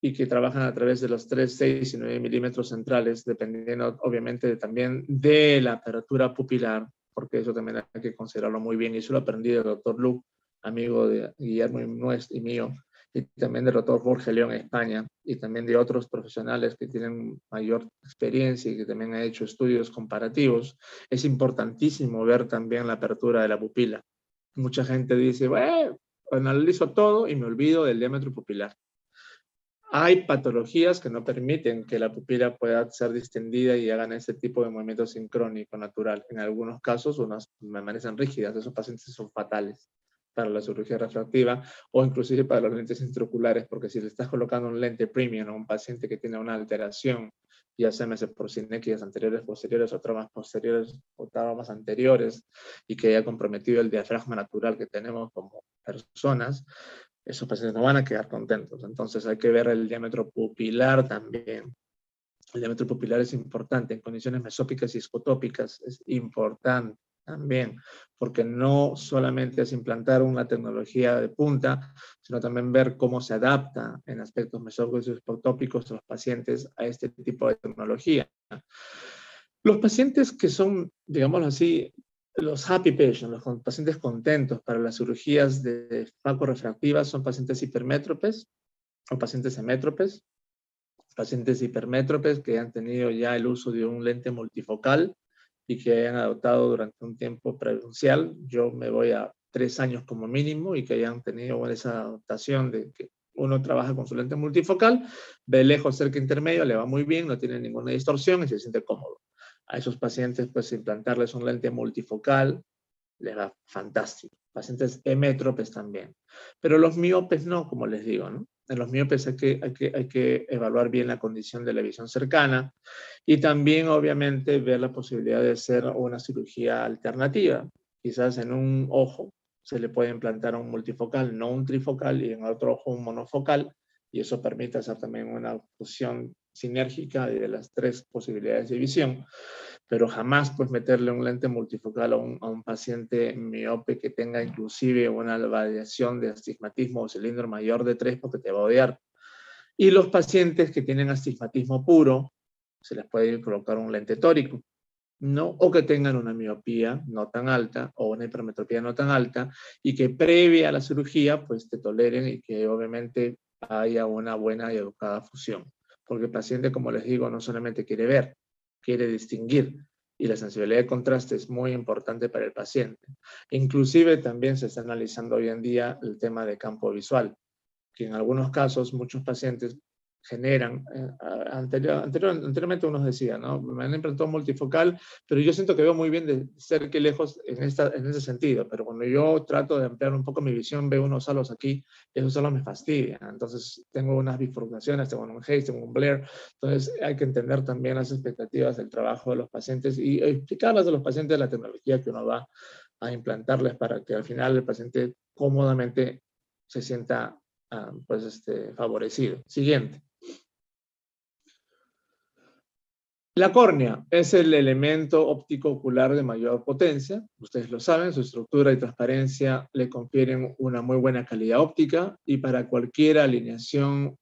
y que trabajan a través de los 3, 6 y 9 milímetros centrales, dependiendo obviamente también de la apertura pupilar, porque eso también hay que considerarlo muy bien, y eso lo aprendí del doctor Luke, amigo de Guillermo y mío, y también del doctor Jorge León en España, y también de otros profesionales que tienen mayor experiencia y que también han hecho estudios comparativos. Es importantísimo ver también la apertura de la pupila. Mucha gente dice, bueno, analizo todo y me olvido del diámetro pupilar. Hay patologías que no permiten que la pupila pueda ser distendida y hagan ese tipo de movimiento sincrónico natural. En algunos casos, unas permanecen rígidas. Esos pacientes son fatales para la cirugía refractiva o inclusive para los lentes intraoculares, porque si le estás colocando un lente premium a un paciente que tiene una alteración, ya sea por sinequias anteriores, posteriores o traumas posteriores o traumas anteriores, y que haya comprometido el diafragma natural que tenemos como personas, esos pacientes no van a quedar contentos. Entonces hay que ver el diámetro pupilar también. El diámetro pupilar es importante en condiciones mesópicas y escotópicas. Es importante también, porque no solamente es implantar una tecnología de punta, sino también ver cómo se adapta en aspectos mesópicos y escotópicos a los pacientes a este tipo de tecnología. Los pacientes que son, digámoslo así, los happy patients, los pacientes contentos para las cirugías de facorefractivas son pacientes hipermétropes o pacientes hemétropes, pacientes hipermétropes que han tenido ya el uso de un lente multifocal y que hayan adoptado durante un tiempo prudencial. Yo me voy a 3 años como mínimo, y que hayan tenido esa adaptación de que uno trabaja con su lente multifocal, ve lejos, cerca, intermedio, le va muy bien, no tiene ninguna distorsión y se siente cómodo. A esos pacientes, pues implantarles un lente multifocal les va fantástico. Pacientes hemétropes también. Pero los miopes no, como les digo, ¿no? En los miopes hay que evaluar bien la condición de la visión cercana y también, obviamente, ver la posibilidad de hacer una cirugía alternativa. Quizás en un ojo se le puede implantar un multifocal, no un trifocal, y en otro ojo un monofocal, y eso permite hacer también una fusión sinérgica de las 3 posibilidades de visión. Pero jamás pues meterle un lente multifocal a un paciente miope que tenga inclusive una variación de astigmatismo o cilindro mayor de 3, porque te va a odiar. Y los pacientes que tienen astigmatismo puro, se les puede colocar un lente tórico, ¿no? O que tengan una miopía no tan alta o una hipermetropía no tan alta y que previa a la cirugía pues te toleren y que obviamente haya una buena y educada fusión. Porque el paciente, como les digo, no solamente quiere ver, quiere distinguir, y la sensibilidad de contraste es muy importante para el paciente. Inclusive también se está analizando hoy en día el tema de campo visual, que en algunos casos muchos pacientes generan, anteriormente uno decía, ¿no? Me han implantado multifocal, pero yo siento que veo muy bien de cerca y lejos en ese sentido, pero cuando yo trato de ampliar un poco mi visión, veo unos halos aquí, y esos halos me fastidian. Entonces tengo unas bifurcaciones, tengo un haze, tengo un blur. Entonces hay que entender también las expectativas del trabajo de los pacientes y explicarles a los pacientes la tecnología que uno va a implantarles para que al final el paciente cómodamente se sienta favorecido. Siguiente. La córnea es el elemento óptico ocular de mayor potencia. Ustedes lo saben, su estructura y transparencia le confieren una muy buena calidad óptica, y para cualquier alineación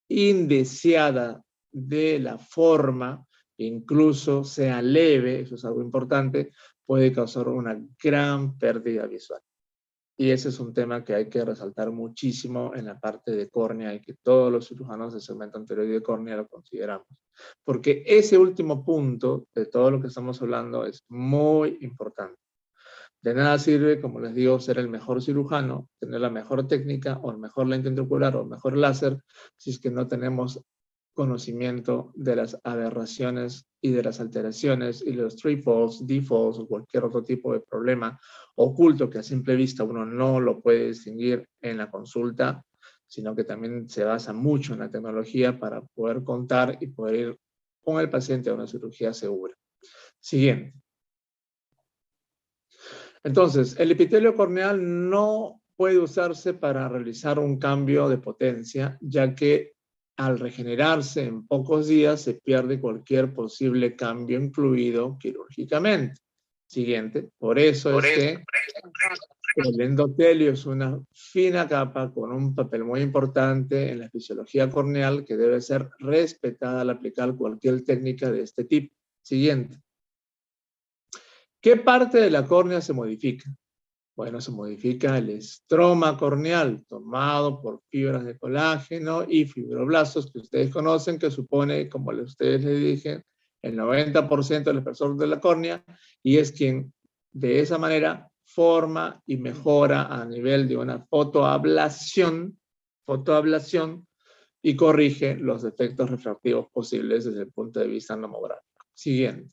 indeseada de la forma, incluso sea leve, eso es algo importante, puede causar una gran pérdida visual. Y ese es un tema que hay que resaltar muchísimo en la parte de córnea, y que todos los cirujanos de segmento anterior de córnea lo consideramos. Porque ese último punto de todo lo que estamos hablando es muy importante. De nada sirve, como les digo, ser el mejor cirujano, tener la mejor técnica o el mejor lente intraocular o el mejor láser, si es que no tenemos conocimiento de las aberraciones y de las alteraciones y los trefoils, defaults o cualquier otro tipo de problema oculto que a simple vista uno no lo puede distinguir en la consulta, sino que también se basa mucho en la tecnología para poder contar y poder ir con el paciente a una cirugía segura. Siguiente. Entonces, el epitelio corneal no puede usarse para realizar un cambio de potencia, ya que al regenerarse en pocos días se pierde cualquier posible cambio incluido quirúrgicamente. Siguiente. Por eso es que el endotelio es una fina capa con un papel muy importante en la fisiología corneal que debe ser respetada al aplicar cualquier técnica de este tipo. Siguiente. ¿Qué parte de la córnea se modifica? Bueno, se modifica el estroma corneal, tomado por fibras de colágeno y fibroblastos que ustedes conocen, que supone, como ustedes les dije, el 90% del espesor de la córnea, y es quien de esa manera forma y mejora a nivel de una fotoablación y corrige los defectos refractivos posibles desde el punto de vista nomográfico. Siguiente.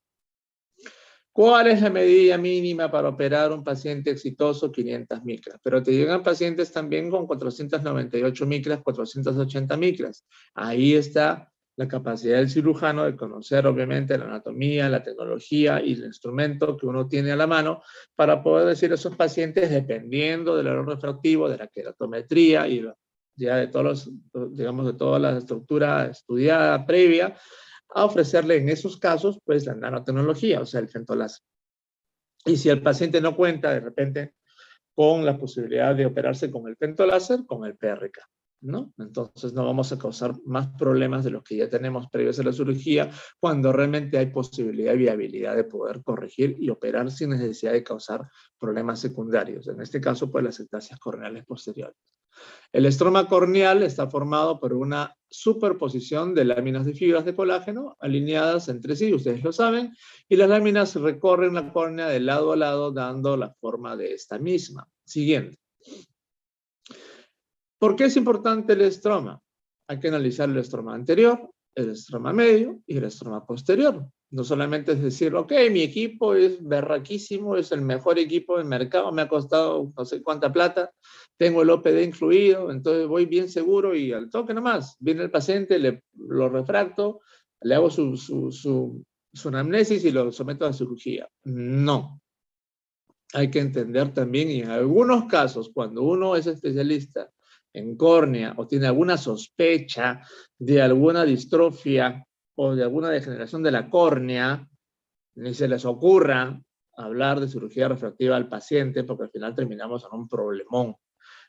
¿Cuál es la medida mínima para operar un paciente exitoso? 500 micras. Pero te llegan pacientes también con 498 micras, 480 micras. Ahí está la capacidad del cirujano de conocer, obviamente, la anatomía, la tecnología y el instrumento que uno tiene a la mano para poder decir a esos pacientes, dependiendo del error refractivo, de la queratometría y ya de todos los, digamos, de toda la estructura estudiada previa, a ofrecerle en esos casos, pues, la nanotecnología, o sea, el femtoláser. Y si el paciente no cuenta, de repente, con la posibilidad de operarse con el femtoláser, con el PRK, ¿no? Entonces no vamos a causar más problemas de los que ya tenemos previos a la cirugía, cuando realmente hay posibilidad y viabilidad de poder corregir y operar sin necesidad de causar problemas secundarios. En este caso, pues, las ectasias corneales posteriores. El estroma corneal está formado por una superposición de láminas de fibras de colágeno alineadas entre sí, ustedes lo saben, y las láminas recorren la córnea de lado a lado dando la forma de esta misma. Siguiente. ¿Por qué es importante el estroma? Hay que analizar el estroma anterior, el estroma medio y el estroma posterior. No solamente es decir, ok, mi equipo es berraquísimo, es el mejor equipo del mercado, me ha costado no sé cuánta plata, tengo el OPD incluido, entonces voy bien seguro y al toque nomás. Viene el paciente, lo refracto, le hago su anamnesis y lo someto a cirugía. No. Hay que entender también, y en algunos casos, cuando uno es especialista en córnea o tiene alguna sospecha de alguna distrofia o de alguna degeneración de la córnea, ni se les ocurra hablar de cirugía refractiva al paciente porque al final terminamos en un problemón.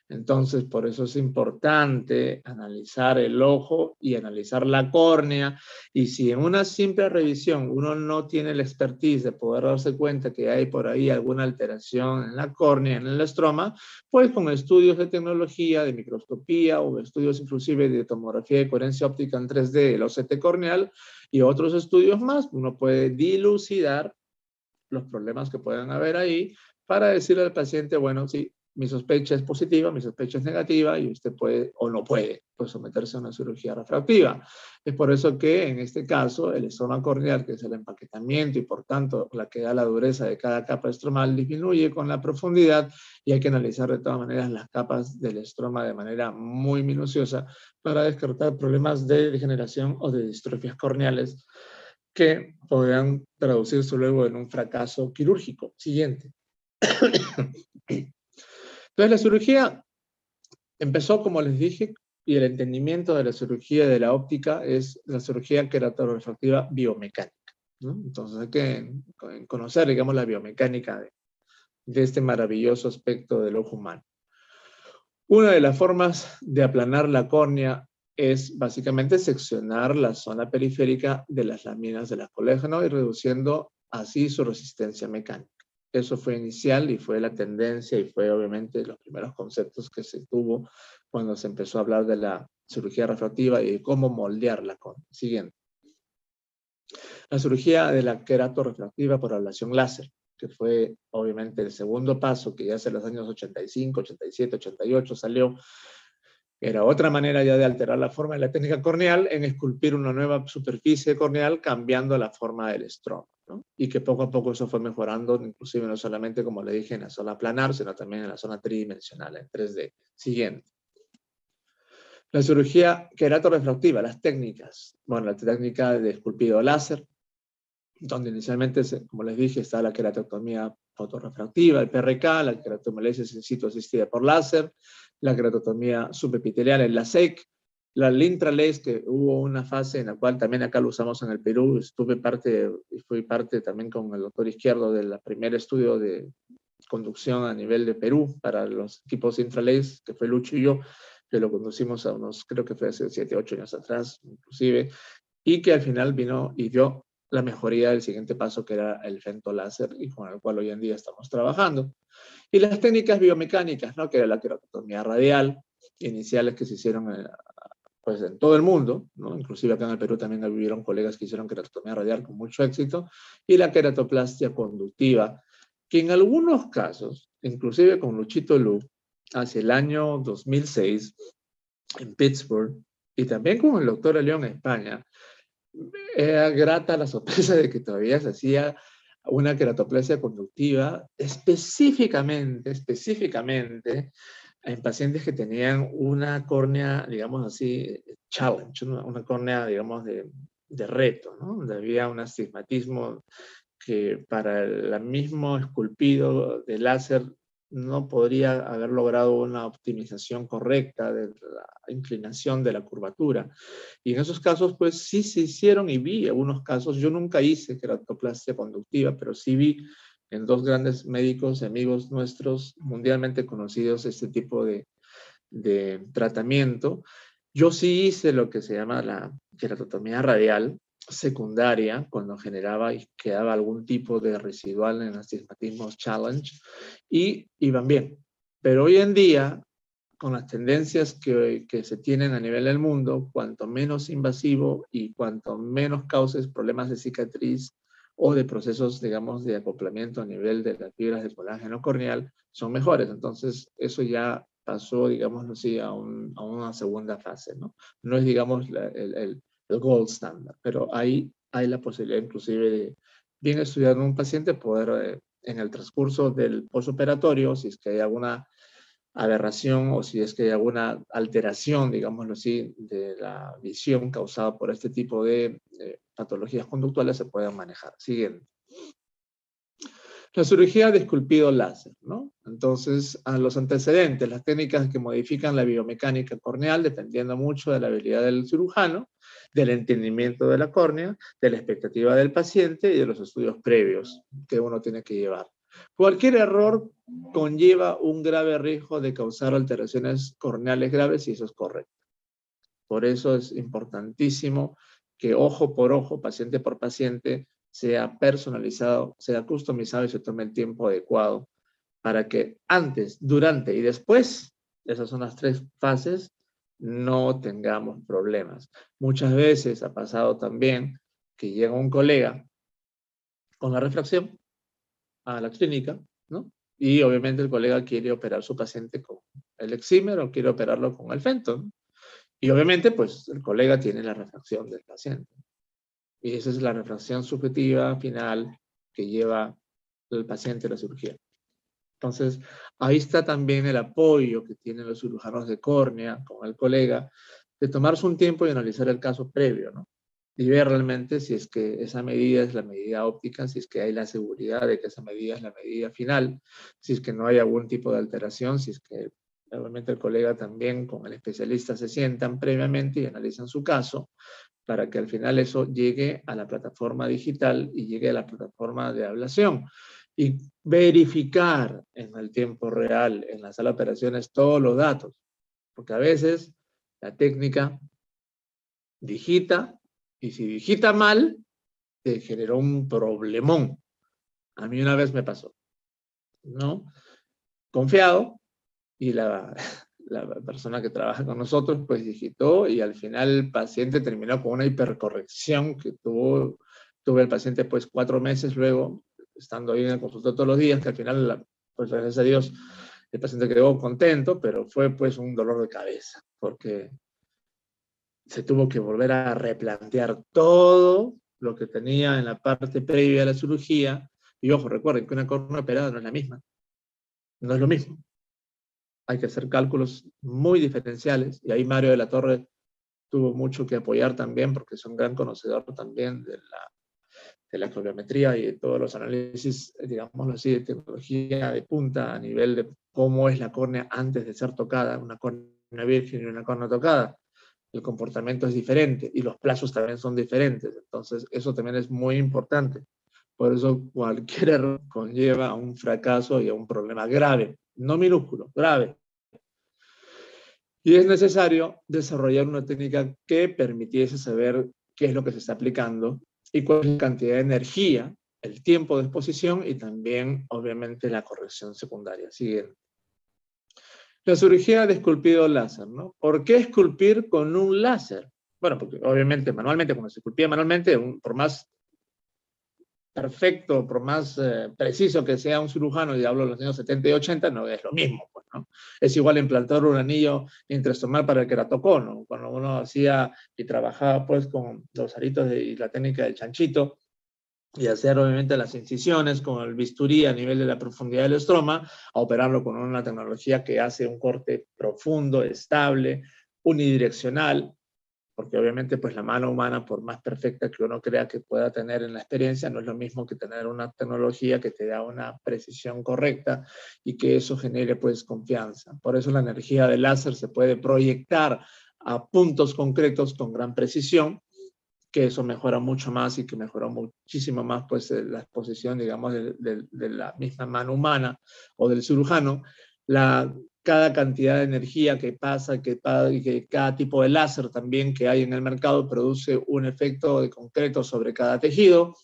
Entonces, por eso es importante analizar el ojo y analizar la córnea. Y si en una simple revisión uno no tiene la expertise de poder darse cuenta que hay por ahí alguna alteración en la córnea, en el estroma, pues con estudios de tecnología, de microscopía o estudios inclusive de tomografía de coherencia óptica en 3D, el OCT corneal y otros estudios más, uno puede dilucidar los problemas que puedan haber ahí para decirle al paciente, bueno, sí, mi sospecha es positiva, mi sospecha es negativa y usted puede o no puede pues, someterse a una cirugía refractiva. Es por eso que en este caso el estroma corneal, que es el empaquetamiento y por tanto la que da la dureza de cada capa estromal, disminuye con la profundidad y hay que analizar de todas maneras las capas del estroma de manera muy minuciosa para descartar problemas de degeneración o de distrofias corneales que podrían traducirse luego en un fracaso quirúrgico. Siguiente. Entonces la cirugía empezó, como les dije, y el entendimiento de la cirugía de la óptica es la cirugía queratorefractiva biomecánica, ¿no? Entonces hay que conocer, digamos, la biomecánica de este maravilloso aspecto del ojo humano. Una de las formas de aplanar la córnea es básicamente seccionar la zona periférica de las láminas del colágeno y reduciendo así su resistencia mecánica. Eso fue inicial y fue la tendencia y fue obviamente los primeros conceptos que se tuvo cuando se empezó a hablar de la cirugía refractiva y de cómo moldear la córnea. Siguiente. La cirugía de la queratorefractiva por ablación láser, que fue obviamente el segundo paso que ya hace los años 85, 87, 88 salió. Era otra manera ya de alterar la forma de la técnica corneal en esculpir una nueva superficie corneal cambiando la forma del estroma, ¿no? Y que poco a poco eso fue mejorando, inclusive no solamente, como le dije, en la zona planar, sino también en la zona tridimensional, en 3D. Siguiente. La cirugía queratorefractiva, las técnicas. Bueno, la técnica de esculpido láser, donde inicialmente, como les dije, está la queratotomía fotorrefractiva, el PRK, la queratomolesis in situ asistida por láser, la queratotomía subepitelial, el LASEK, La Lintralace, que hubo una fase en la cual también acá lo usamos en el Perú, fui parte también con el doctor Izquierdo del primer estudio de conducción a nivel de Perú para los equipos Intralace, que fue Lucho y yo, que lo conducimos a unos, creo que fue hace 7, 8 años atrás, inclusive, y que al final vino y dio la mejoría del siguiente paso, que era el femtoláser, y con el cual hoy en día estamos trabajando. Y las técnicas biomecánicas, ¿no? Que era la queratotomía radial, iniciales que se hicieron pues en todo el mundo, ¿no? Inclusive acá en el Perú también hubieron colegas que hicieron queratotomía radial con mucho éxito, y la queratoplastia conductiva, que en algunos casos, inclusive con Luchito Lu, hacia el año 2006, en Pittsburgh, y también con el doctor León en España, era grata la sorpresa de que todavía se hacía una queratoplastia conductiva específicamente en pacientes que tenían una córnea, digamos así, challenge, una córnea, digamos, de reto, ¿no? Donde había un astigmatismo que para el mismo esculpido de láser no podría haber logrado una optimización correcta de la inclinación de la curvatura. Y en esos casos, pues sí se hicieron, y vi algunos casos. Yo nunca hice queratoplastia conductiva, pero sí vi en 2 grandes médicos, amigos nuestros, mundialmente conocidos, este tipo de tratamiento. Yo sí hice lo que se llama la queratotomía radial secundaria, cuando generaba y quedaba algún tipo de residual en astigmatismos challenge, y iban bien. Pero hoy en día, con las tendencias que se tienen a nivel del mundo, cuanto menos invasivo y cuanto menos causes problemas de cicatriz o de procesos, digamos, de acoplamiento a nivel de las fibras de colágeno corneal, son mejores. Entonces, eso ya pasó, digámoslo así, a una segunda fase, ¿no? No es, digamos, el gold standard, pero ahí hay la posibilidad inclusive de, bien estudiando un paciente, poder en el transcurso del postoperatorio, si es que hay alguna aberración o si es que hay alguna alteración, digámoslo así, de la visión causada por este tipo de patologías conductuales, se pueden manejar. Siguiente. La cirugía de esculpido láser, ¿no? Entonces, a los antecedentes, las técnicas que modifican la biomecánica corneal, dependiendo mucho de la habilidad del cirujano, del entendimiento de la córnea, de la expectativa del paciente y de los estudios previos que uno tiene que llevar. Cualquier error conlleva un grave riesgo de causar alteraciones corneales graves, y eso es correcto. Por eso es importantísimo que ojo por ojo, paciente por paciente, sea personalizado, sea customizado y se tome el tiempo adecuado para que antes, durante y después, esas son las 3 fases, no tengamos problemas. Muchas veces ha pasado también que llega un colega con la refracción a la clínica, ¿no? Y obviamente el colega quiere operar a su paciente con el excimer o quiere operarlo con el Fenton. Y obviamente, pues, el colega tiene la refracción del paciente. Y esa es la refracción subjetiva final que lleva el paciente a la cirugía. Entonces, ahí está también el apoyo que tienen los cirujanos de córnea con el colega, de tomarse un tiempo y analizar el caso previo, ¿no? Y ver realmente si es que esa medida es la medida óptica, si es que hay la seguridad de que esa medida es la medida final, si es que no hay algún tipo de alteración, si es que obviamente el colega también con el especialista se sientan previamente y analizan su caso, para que al final eso llegue a la plataforma digital y llegue a la plataforma de ablación. Y verificar en el tiempo real, en la sala de operaciones, todos los datos. Porque a veces la técnica digita, y si digita mal, te generó un problemón. A mí una vez me pasó, ¿no? Confiado, y la persona que trabaja con nosotros pues digitó, y al final el paciente terminó con una hipercorrección que tuve el paciente pues 4 meses luego, estando ahí en el consultorio todos los días, que al final, pues gracias a Dios, el paciente quedó contento, pero fue pues un dolor de cabeza, porque se tuvo que volver a replantear todo lo que tenía en la parte previa a la cirugía. Y ojo, recuerden que una córnea operada no es la misma, no es lo mismo. Hay que hacer cálculos muy diferenciales, y ahí Mario de la Torre tuvo mucho que apoyar también, porque es un gran conocedor también de la colorimetría y de todos los análisis, digámoslo así, de tecnología de punta a nivel de cómo es la córnea antes de ser tocada, una córnea virgen y una córnea tocada. el comportamiento es diferente y los plazos también son diferentes. Entonces, eso también es muy importante. Por eso, cualquier error conlleva a un fracaso y a un problema grave, no minúsculo, grave. Y es necesario desarrollar una técnica que permitiese saber qué es lo que se está aplicando y cuál es la cantidad de energía, el tiempo de exposición y también, obviamente, la corrección secundaria. Siguiente. La cirugía de esculpido láser, ¿no? ¿Por qué esculpir con un láser? Bueno, porque obviamente manualmente, cuando se esculpía manualmente, por más perfecto, por más preciso que sea un cirujano, y hablo de los años 70 y 80, no es lo mismo, pues, ¿no? Es igual implantar un anillo intraestomal para el queratocono, cuando uno hacía y trabajaba pues con los aritos y la técnica del chanchito, y hacer obviamente las incisiones con el bisturí a nivel de la profundidad del estroma, a operarlo con una tecnología que hace un corte profundo, estable, unidireccional, porque obviamente pues la mano humana, por más perfecta que uno crea que pueda tener en la experiencia, no es lo mismo que tener una tecnología que te da una precisión correcta y que eso genere pues confianza. Por eso la energía del láser se puede proyectar a puntos concretos con gran precisión, que eso mejora mucho más y que mejoró muchísimo más pues la exposición, digamos, de la misma mano humana o del cirujano. Cada cantidad de energía que pasa y que cada tipo de láser también que hay en el mercado produce un efecto de concreto sobre cada tejido,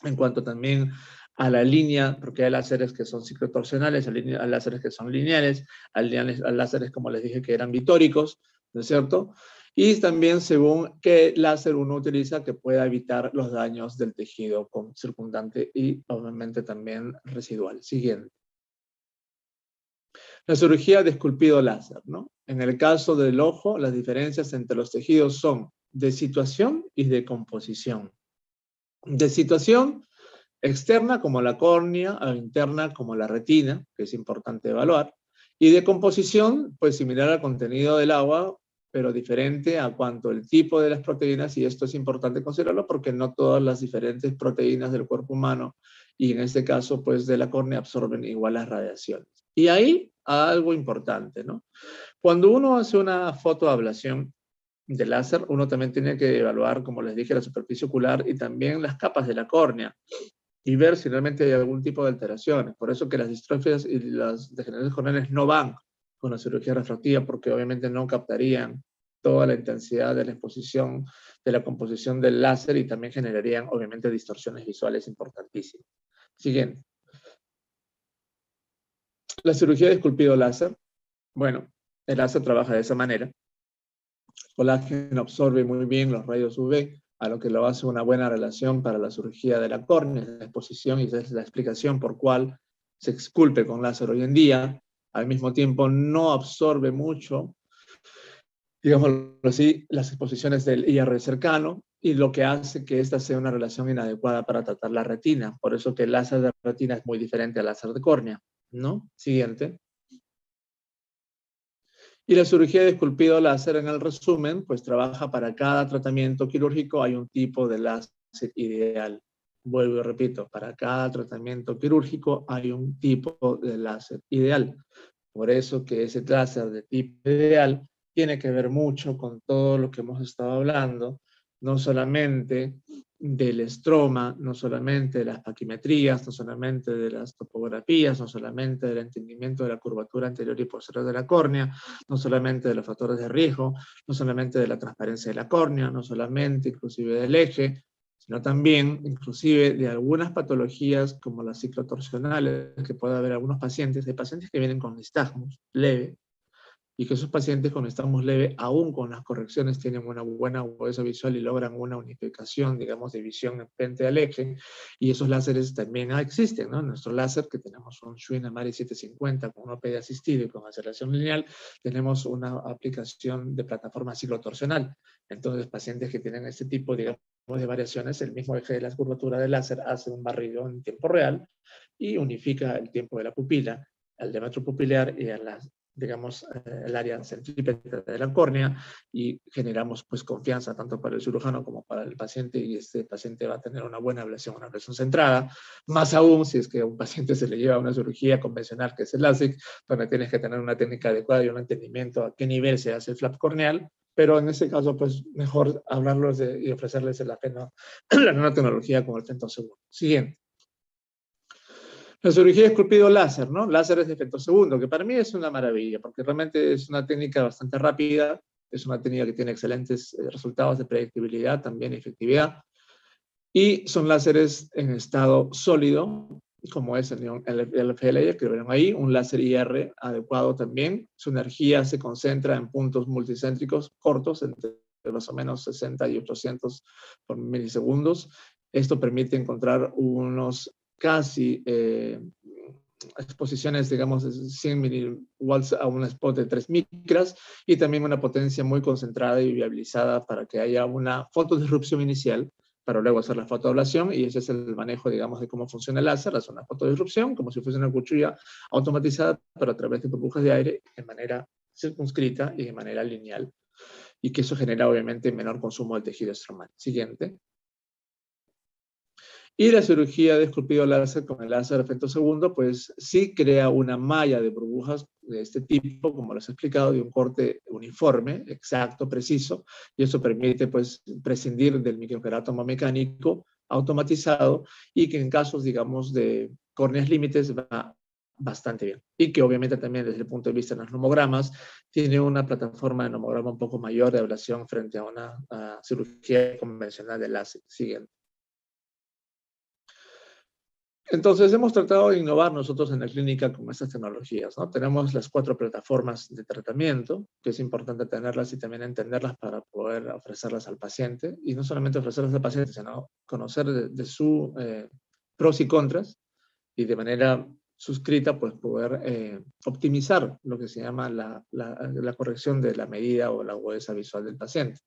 en cuanto también a la línea, porque hay láseres que son ciclotorsionales, hay láseres que son lineales, hay láseres, como les dije, que eran vitóricos, ¿no es cierto? Y también según qué láser uno utiliza que pueda evitar los daños del tejido circundante y obviamente también residual. Siguiente. La cirugía de esculpido láser, ¿no? En el caso del ojo, las diferencias entre los tejidos son de situación y de composición. De situación externa como la córnea o interna como la retina, que es importante evaluar, y de composición, pues similar al contenido del agua, pero diferente a cuanto el tipo de las proteínas, y esto es importante considerarlo porque no todas las diferentes proteínas del cuerpo humano, y en este caso, pues de la córnea, absorben igual las radiaciones. Y ahí algo importante, ¿no? Cuando uno hace una fotoablación de láser, uno también tiene que evaluar, como les dije, la superficie ocular y también las capas de la córnea y ver si realmente hay algún tipo de alteraciones. Por eso que las distrofias y las degeneraciones corneales no van con la cirugía refractiva, porque obviamente no captarían toda la intensidad de la exposición, de la composición del láser, y también generarían obviamente distorsiones visuales importantísimas. Siguiente. La cirugía de esculpido láser. Bueno, el láser trabaja de esa manera. El colágeno absorbe muy bien los rayos UV, a lo que lo hace una buena relación para la cirugía de la córnea, la exposición, y esa es la explicación por cual se esculpe con láser hoy en día. Al mismo tiempo no absorbe mucho, digámoslo así, las exposiciones del IR cercano, y lo que hace que esta sea una relación inadecuada para tratar la retina. Por eso que el láser de retina es muy diferente al láser de córnea, ¿no? Siguiente. Y la cirugía de esculpido láser, en el resumen, pues trabaja para cada tratamiento quirúrgico, hay un tipo de láser ideal. Vuelvo y repito, para cada tratamiento quirúrgico hay un tipo de láser ideal. Por eso que ese láser de tipo ideal tiene que ver mucho con todo lo que hemos estado hablando, no solamente del estroma, no solamente de las paquimetrías, no solamente de las topografías, no solamente del entendimiento de la curvatura anterior y posterior de la córnea, no solamente de los factores de riesgo, no solamente de la transparencia de la córnea, no solamente inclusive del eje, sino también inclusive de algunas patologías como las ciclotorsionales que puede haber algunos pacientes. Hay pacientes que vienen con nistagmus leve, y que esos pacientes con nistagmus leve, aún con las correcciones, tienen una buena agudeza visual y logran una unificación, digamos, de visión frente al eje, y esos láseres también existen, ¿no? Nuestro láser, que tenemos un Schwinn Amari 750 con un OPD asistido y con aceleración lineal, tenemos una aplicación de plataforma ciclotorsional. Entonces, pacientes que tienen este tipo, digamos, de variaciones, el mismo eje de la curvatura del láser hace un barrido en tiempo real y unifica el tiempo de la pupila, al diámetro pupilar y a las, digamos, el área centrípeta de la córnea, y generamos pues confianza tanto para el cirujano como para el paciente, y este paciente va a tener una buena ablación centrada, más aún si es que a un paciente se le lleva una cirugía convencional que es el LASIK, donde tienes que tener una técnica adecuada y un entendimiento a qué nivel se hace el flap corneal, pero en ese caso, pues mejor hablarlos y ofrecerles la nueva tecnología con el femtosegundo. Siguiente. La cirugía de esculpido láser, ¿no? Láseres de femtosegundo, que para mí es una maravilla, porque realmente es una técnica bastante rápida, es una técnica que tiene excelentes resultados de predictibilidad, también efectividad, y son láseres en estado sólido, como es el FLI, que ven ahí, un láser IR adecuado también. Su energía se concentra en puntos multicéntricos cortos, entre más o menos 60 y 800 por milisegundos. Esto permite encontrar unos casi exposiciones, digamos, de 100 miliwatts a un spot de 3 micras y también una potencia muy concentrada y viabilizada para que haya una fotodisrupción inicial para luego hacer la fotoablación, y ese es el manejo, digamos, de cómo funciona el láser, hacer una fotodisrupción, como si fuese una cuchilla automatizada, pero a través de burbujas de aire, de manera circunscrita y de manera lineal, y que eso genera, obviamente, menor consumo del tejido estromal. Siguiente. Y la cirugía de esculpido láser con el láser de femtosegundo, pues sí crea una malla de burbujas de este tipo, como les he explicado, de un corte uniforme, exacto, preciso, y eso permite pues prescindir del microquerátomo mecánico automatizado y que en casos, digamos, de córneas límites va bastante bien. Y que obviamente también desde el punto de vista de los nomogramas, tiene una plataforma de nomograma un poco mayor de ablación frente a una cirugía convencional de láser. Siguiente. Entonces, hemos tratado de innovar nosotros en la clínica con estas tecnologías, ¿no? Tenemos las 4 plataformas de tratamiento, que es importante tenerlas y también entenderlas para poder ofrecerlas al paciente. Y no solamente ofrecerlas al paciente, sino conocer de su pros y contras y de manera suscrita, pues poder optimizar lo que se llama la corrección de la medida o la agudeza visual del paciente.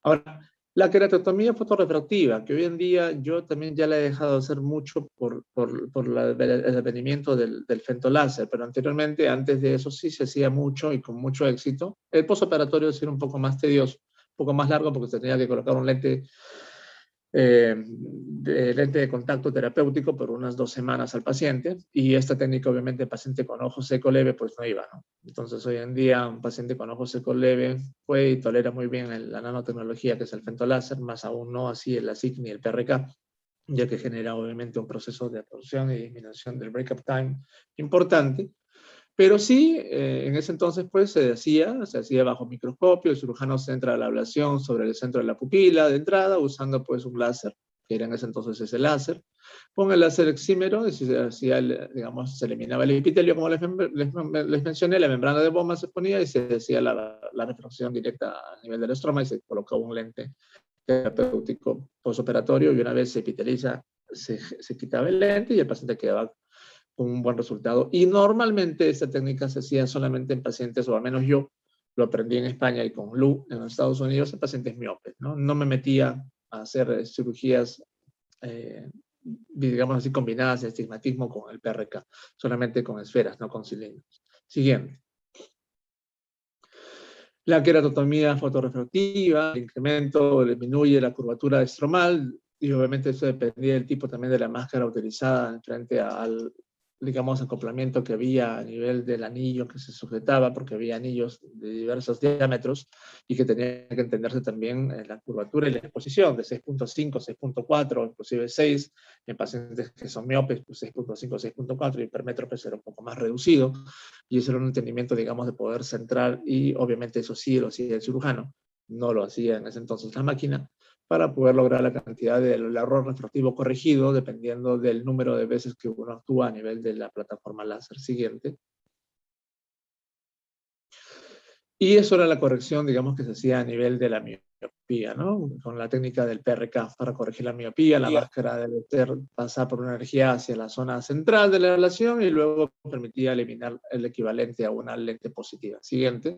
Ahora, la queratotomía fotorrefractiva, que hoy en día yo también ya la he dejado de hacer mucho por el advenimiento del femtoláser, pero anteriormente, antes de eso sí se hacía mucho y con mucho éxito. El postoperatorio era un poco más tedioso, un poco más largo porque se tenía que colocar un lente de contacto terapéutico por unas 2 semanas al paciente, y esta técnica obviamente el paciente con ojo seco leve pues no iba, ¿no? Entonces hoy en día un paciente con ojo seco leve puede y tolera muy bien la nanotecnología que es el femtoláser, más aún no así el ASIC ni el PRK, ya que genera obviamente un proceso de absorción y disminución del break-up time importante. Pero sí, en ese entonces pues se hacía bajo microscopio, el cirujano centra la ablación sobre el centro de la pupila de entrada, usando pues un láser, que era en ese entonces ese láser. Con el láser exímero, y se hacía, digamos, se eliminaba el epitelio, como les mencioné, la membrana de Bowman se ponía y se hacía la refracción directa a nivel del estroma y se colocaba un lente terapéutico postoperatorio, y una vez se epiteliza, se quitaba el lente y el paciente quedaba con un buen resultado. Y normalmente esta técnica se hacía solamente en pacientes, o al menos yo lo aprendí en España y con Lu en los Estados Unidos, en pacientes miopes, ¿no? No me metía a hacer cirugías, digamos así, combinadas de astigmatismo con el PRK, solamente con esferas, no con cilindros. Siguiente. La queratotomía fotorrefractiva, el incremento disminuye la curvatura estromal, y obviamente eso dependía del tipo también de la máscara utilizada frente al, digamos, acoplamiento que había a nivel del anillo que se sujetaba, porque había anillos de diversos diámetros y que tenía que entenderse también la curvatura y la exposición de 6.5, 6.4, inclusive 6, en pacientes que son miopes, pues 6.5, 6.4, y hipermétropes era un poco más reducido, y ese era un entendimiento, digamos, de poder centrar, y obviamente eso sí lo hacía el cirujano, no lo hacía en ese entonces la máquina, para poder lograr la cantidad del error refractivo corregido dependiendo del número de veces que uno actúa a nivel de la plataforma láser. Siguiente. Y eso era la corrección, digamos, que se hacía a nivel de la miopía, ¿no? Con la técnica del PRK para corregir la miopía, la máscara debe pasar por una energía hacia la zona central de la relación y luego permitía eliminar el equivalente a una lente positiva. Siguiente.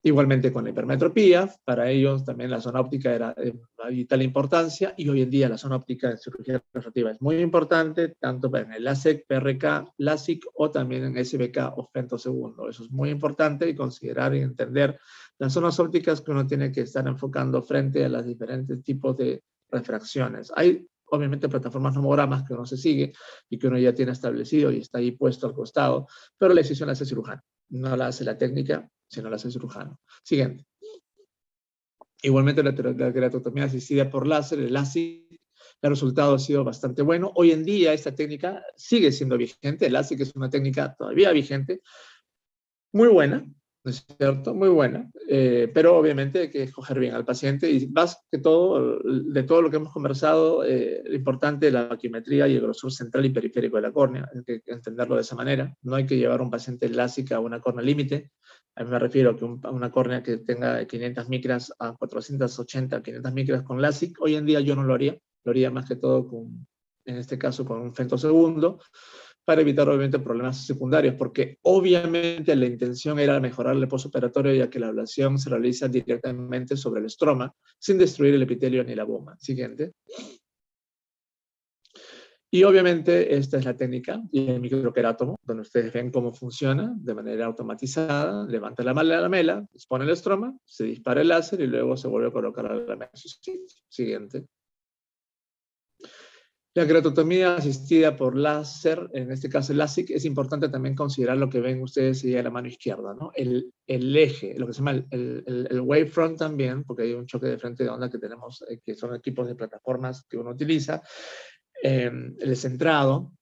Igualmente con la hipermetropía, para ellos también la zona óptica era de vital importancia, y hoy en día la zona óptica en cirugía refractiva es muy importante, tanto en el LASIK, PRK, LASIK o también en SBK o femtosegundo. Eso es muy importante, y considerar y entender las zonas ópticas que uno tiene que estar enfocando frente a los diferentes tipos de refracciones. Hay obviamente plataformas nomogramas que uno se sigue y que uno ya tiene establecido y está ahí puesto al costado, pero la decisión la hace el cirujano, no la hace la técnica. si no la hace el cirujano. Siguiente. Igualmente la queratotomía asistida por láser, el LASIK, el resultado ha sido bastante bueno. Hoy en día esta técnica sigue siendo vigente. El LASIK es una técnica todavía vigente, muy buena, ¿no es cierto? Muy buena, pero obviamente hay que escoger bien al paciente y más que todo, de todo lo que hemos conversado, lo importante es la baqiometría y el grosor central y periférico de la córnea, hay que entenderlo de esa manera. No hay que llevar a un paciente LASIK a una córnea límite. A mí me refiero a una córnea que tenga 500 micras a 480, 500 micras con LASIK. Hoy en día yo no lo haría más que todo en este caso con un femtosegundo, para evitar obviamente problemas secundarios, porque obviamente la intención era mejorar el postoperatorio, ya que la ablación se realiza directamente sobre el estroma, sin destruir el epitelio ni la bomba. Siguiente. Y obviamente esta es la técnica y el microquerátomo, donde ustedes ven cómo funciona de manera automatizada. Levanta la lamela, expone el estroma, se dispara el láser y luego se vuelve a colocar la lamela en su sitio. Siguiente. La queratotomía asistida por láser, en este caso el LASIK, es importante también considerar lo que ven ustedes ahí a la mano izquierda, ¿no? El eje, lo que se llama el wavefront también, porque hay un choque de frente de onda que tenemos, que son equipos de plataformas que uno utiliza, el centrado,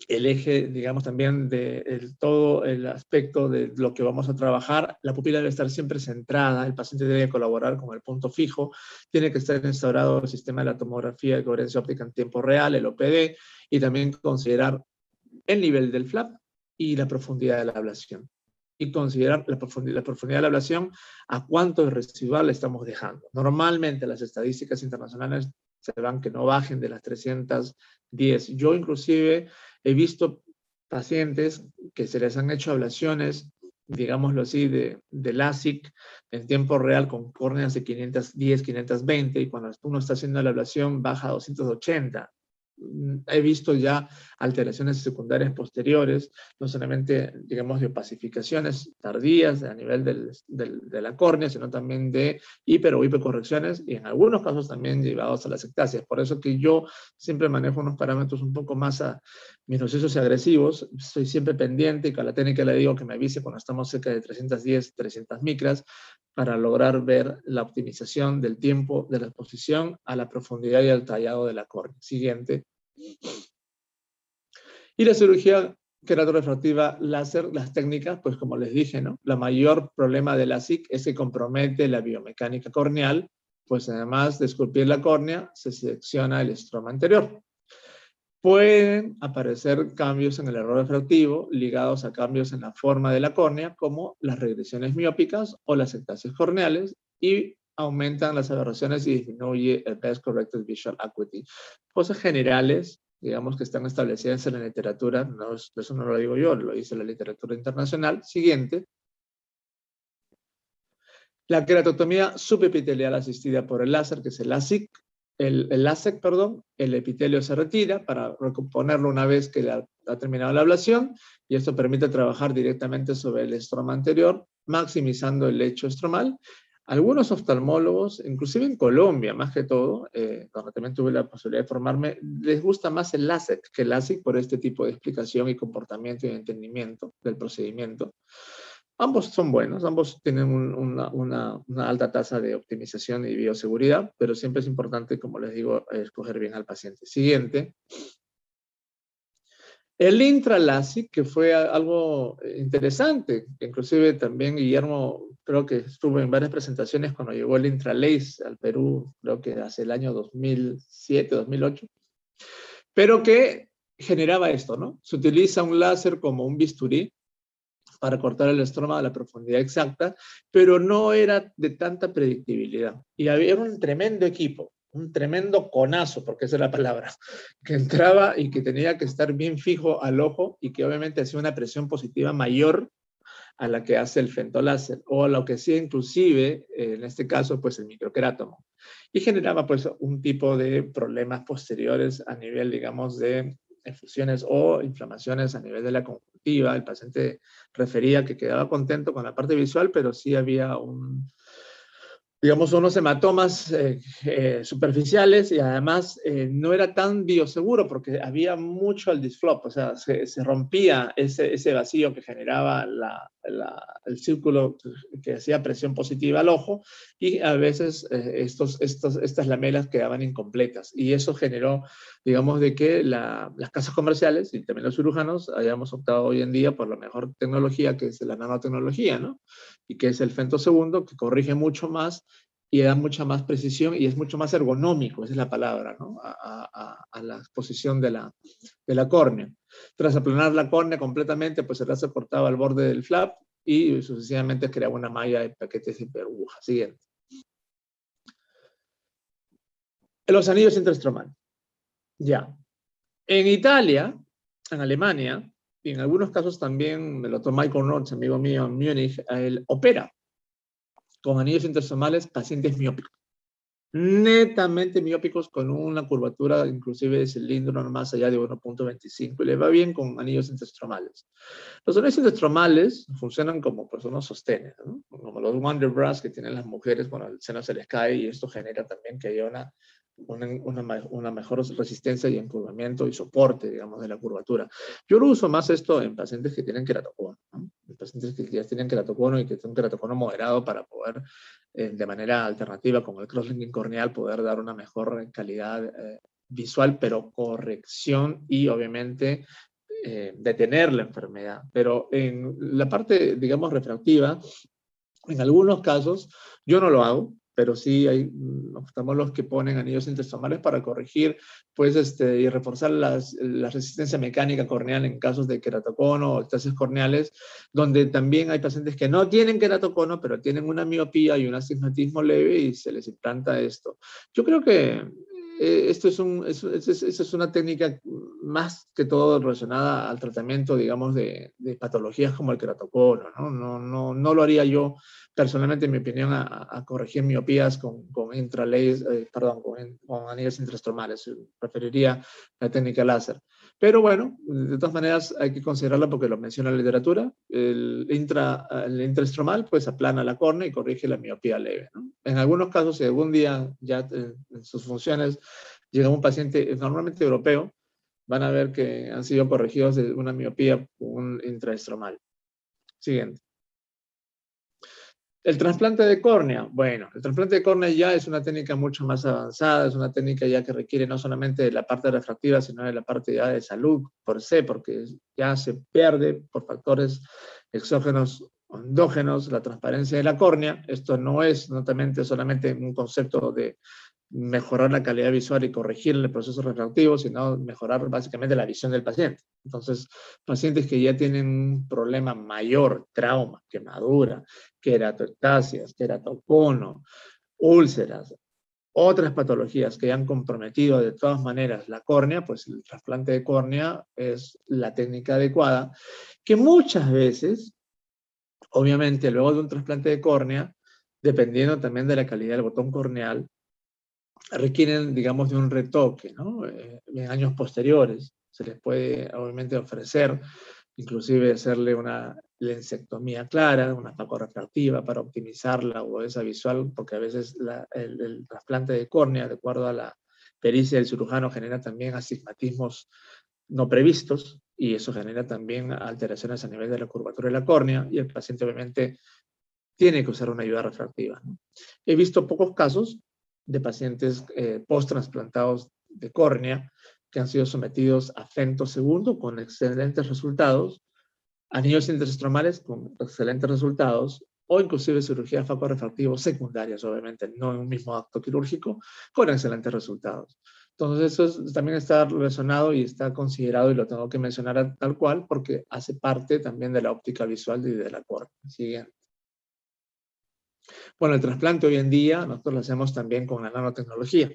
el eje, digamos, también de todo el aspecto de lo que vamos a trabajar. La pupila debe estar siempre centrada, el paciente debe colaborar con el punto fijo, tiene que estar instaurado el sistema de la tomografía de coherencia óptica en tiempo real, el OPD, y también considerar el nivel del flap y la profundidad de la ablación. Y considerar la profundidad de la ablación, a cuánto de residual le estamos dejando. Normalmente las estadísticas internacionales se van que no bajen de las 310. Yo inclusive he visto pacientes que se les han hecho ablaciones, digámoslo así, de LASIK en tiempo real con córneas de 510, 520, y cuando uno está haciendo la ablación baja a 280. He visto ya alteraciones secundarias posteriores, no solamente, digamos, de opacificaciones tardías a nivel de la córnea, sino también de hiper o hipercorrecciones y en algunos casos también llevados a las ectasias. Por eso que yo siempre manejo unos parámetros un poco más minuciosos y agresivos. Estoy siempre pendiente y con la técnica le digo que me avise cuando estamos cerca de 310, 300 micras para lograr ver la optimización del tiempo de la exposición a la profundidad y al tallado de la córnea. Siguiente. Y la cirugía queratorefractiva láser, las técnicas, pues como les dije, ¿no? La mayor problema de la SIC es que compromete la biomecánica corneal, pues además de esculpir la córnea, se selecciona el estroma anterior. Pueden aparecer cambios en el error refractivo ligados a cambios en la forma de la córnea, como las regresiones miópicas o las ectasias corneales, y aumentan las aberraciones y disminuye el Best Corrected Visual Acuity. Cosas generales, digamos, que están establecidas en la literatura, no, eso no lo digo yo, lo dice la literatura internacional. Siguiente. La queratotomía subepitelial asistida por el láser, que es el LASIK, el LASIK, perdón, el epitelio se retira para recomponerlo una vez que ha terminado la ablación, y esto permite trabajar directamente sobre el estroma anterior, maximizando el lecho estromal. Algunos oftalmólogos, inclusive en Colombia, más que todo, cuando también tuve la posibilidad de formarme, les gusta más el LASIK que el LASIK por este tipo de explicación y comportamiento y entendimiento del procedimiento. Ambos son buenos, ambos tienen una alta tasa de optimización y bioseguridad, pero siempre es importante, como les digo, escoger bien al paciente. Siguiente. El intraLASIK, que fue algo interesante, inclusive también Guillermo creo que estuvo en varias presentaciones cuando llegó el intraLASE al Perú, creo que hace el año 2007, 2008, pero que generaba esto, ¿no? Se utiliza un láser como un bisturí para cortar el estroma a la profundidad exacta, pero no era de tanta predictibilidad. Y había un tremendo equipo, un tremendo conazo, porque esa es la palabra, que entraba y que tenía que estar bien fijo al ojo y que obviamente hacía una presión positiva mayor a la que hace el femtoláser, o a lo que hacía inclusive, en este caso, pues el microquerátomo. Y generaba pues un tipo de problemas posteriores a nivel, digamos, de infusiones o inflamaciones a nivel de la conjuntiva. El paciente refería que quedaba contento con la parte visual, pero sí había digamos, unos hematomas superficiales, y además no era tan bioseguro porque había mucho al disflop, o sea, se rompía ese vacío que generaba el círculo que hacía presión positiva al ojo, y a veces estas lamelas quedaban incompletas, y eso generó, digamos, de que las casas comerciales y también los cirujanos hayamos optado hoy en día por la mejor tecnología, que es la nanotecnología, ¿no? Y que es el femtosegundo, que corrige mucho más y da mucha más precisión y es mucho más ergonómico, esa es la palabra, ¿no? A la exposición de la córnea. Tras aplanar la córnea completamente, pues el láser cortaba el borde del flap y sucesivamente creaba una malla de paquetes de burbuja. Siguiente. Los anillos intraestromales. Ya. En Italia, en Alemania, y en algunos casos también el doctor Michael North, amigo mío en Múnich, él opera con anillos intraestromales pacientes miópicos. Netamente miópicos con una curvatura inclusive de cilindro no más allá de 1.25 y le va bien con anillos intraestromales. Los anillos intraestromales funcionan como pues, unos sostenes, ¿no? Como los Wonderbras que tienen las mujeres cuando el seno se les cae, y esto genera también que haya una mejor resistencia y encurvamiento y soporte, digamos, de la curvatura. Yo lo uso más esto en pacientes que tienen queratocono, ¿no? En pacientes que ya tienen queratocono y que tienen un queratocono moderado para poder, de manera alternativa, con el crosslinking corneal, poder dar una mejor calidad visual, pero corrección y, obviamente, detener la enfermedad. Pero en la parte, digamos, refractiva, en algunos casos, yo no lo hago, pero sí hay oftalmólogos que ponen anillos intraestromales para corregir, pues, y reforzar la resistencia mecánica corneal en casos de queratocono o estasis corneales, donde también hay pacientes que no tienen queratocono, pero tienen una miopía y un astigmatismo leve y se les implanta esto. Yo creo que esto es una técnica más que todo relacionada al tratamiento, digamos, de patologías como el queratocono, ¿no? No lo haría yo personalmente, en mi opinión, a corregir miopías con anillos intraestromales. Preferiría la técnica láser. Pero bueno, de todas maneras hay que considerarlo porque lo menciona la literatura. El intraestromal pues aplana la córnea y corrige la miopía leve, ¿no? En algunos casos, si algún día ya en sus funciones llega un paciente normalmente europeo, van a ver que han sido corregidos de una miopía con un intraestromal. Siguiente. El trasplante de córnea. Bueno, el trasplante de córnea ya es una técnica mucho más avanzada, es una técnica ya que requiere no solamente de la parte refractiva, sino de la parte ya de salud por se, porque ya se pierde por factores exógenos o endógenos la transparencia de la córnea. Esto no es solamente un concepto de mejorar la calidad visual y corregir el proceso refractivo, sino mejorar básicamente la visión del paciente. Entonces, pacientes que ya tienen un problema mayor, trauma, quemadura, queratoectasias, queratocono, úlceras, otras patologías que han comprometido de todas maneras la córnea, pues el trasplante de córnea es la técnica adecuada, que muchas veces, obviamente, luego de un trasplante de córnea, dependiendo también de la calidad del botón corneal, requieren, digamos, de un retoque, ¿no? En años posteriores se les puede, obviamente, ofrecer, inclusive hacerle una lensectomía clara, una facorefractiva para optimizar la agudeza visual, porque a veces el trasplante de córnea, de acuerdo a la pericia del cirujano, genera también astigmatismos no previstos, y eso genera también alteraciones a nivel de la curvatura de la córnea, y el paciente obviamente tiene que usar una ayuda refractiva, ¿no? He visto pocos casos de pacientes post-transplantados de córnea que han sido sometidos a femtosegundo con excelentes resultados, anillos intraestromales con excelentes resultados, o inclusive cirugía facorefractivas secundarias, obviamente, no en un mismo acto quirúrgico, con excelentes resultados. Entonces, también está relacionado y está considerado, y lo tengo que mencionar tal cual, porque hace parte también de la óptica visual y de la córnea. Siguiente. Bueno, el trasplante hoy en día nosotros lo hacemos también con la nanotecnología.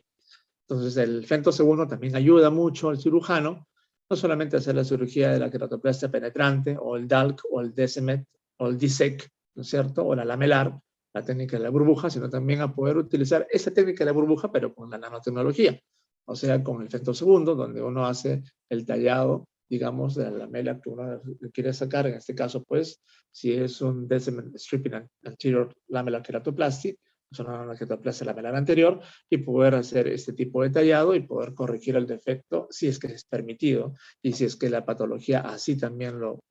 Entonces, el femtosegundo también ayuda mucho al cirujano, no solamente a hacer la cirugía de la queratoplastia penetrante, o el DALC, o el DSMET, o el DSEC, ¿no es cierto? O la lamelar, la técnica de la burbuja, sino también a poder utilizar esa técnica de la burbuja, pero con la nanotecnología. O sea, con el femtosegundo, donde uno hace el tallado, digamos, de la lamela que uno quiere sacar. En este caso, pues, si es un descement stripping anterior lamellar keratoplasty, es una angioplastia lamelar anterior, y poder hacer este tipo de tallado y poder corregir el defecto si es que es permitido y si es que la patología así también lo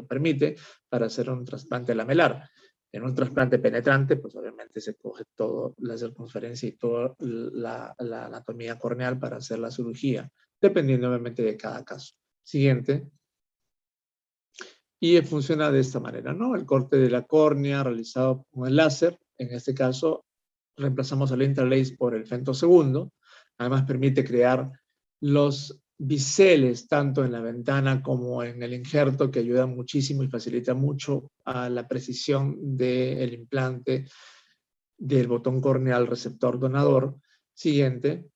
permite, para hacer un trasplante lamelar. En un trasplante penetrante, pues obviamente se coge toda la circunferencia y toda la anatomía corneal para hacer la cirugía, dependiendo obviamente de cada caso. Siguiente. Y funciona de esta manera, ¿no? El corte de la córnea realizado con el láser, en este caso reemplazamos el interlace por el femtosegundo. Además permite crear los biseles tanto en la ventana como en el injerto, que ayuda muchísimo y facilita mucho a la precisión del implante del botón corneal receptor donador. Siguiente.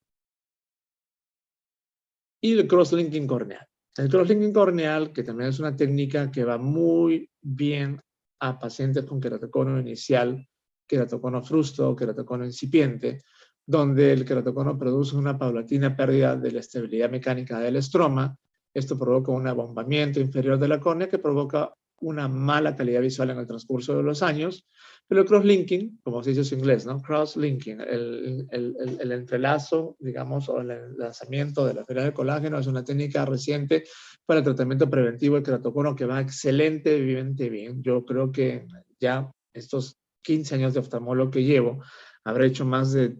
Y el crosslinking corneal. El crosslinking corneal, que también es una técnica que va muy bien a pacientes con queratocono inicial, queratocono frusto o queratocono incipiente, donde el queratocono produce una paulatina pérdida de la estabilidad mecánica del estroma. Esto provoca un abombamiento inferior de la córnea que provoca una mala calidad visual en el transcurso de los años. Pero el crosslinking, como se dice en su inglés, ¿no? Crosslinking, el entrelazo, digamos, o el enlazamiento de la fibra de colágeno es una técnica reciente para el tratamiento preventivo del queratocono que va excelentemente bien. Yo creo que ya estos 15 años de oftalmólogo que llevo, habré hecho más de,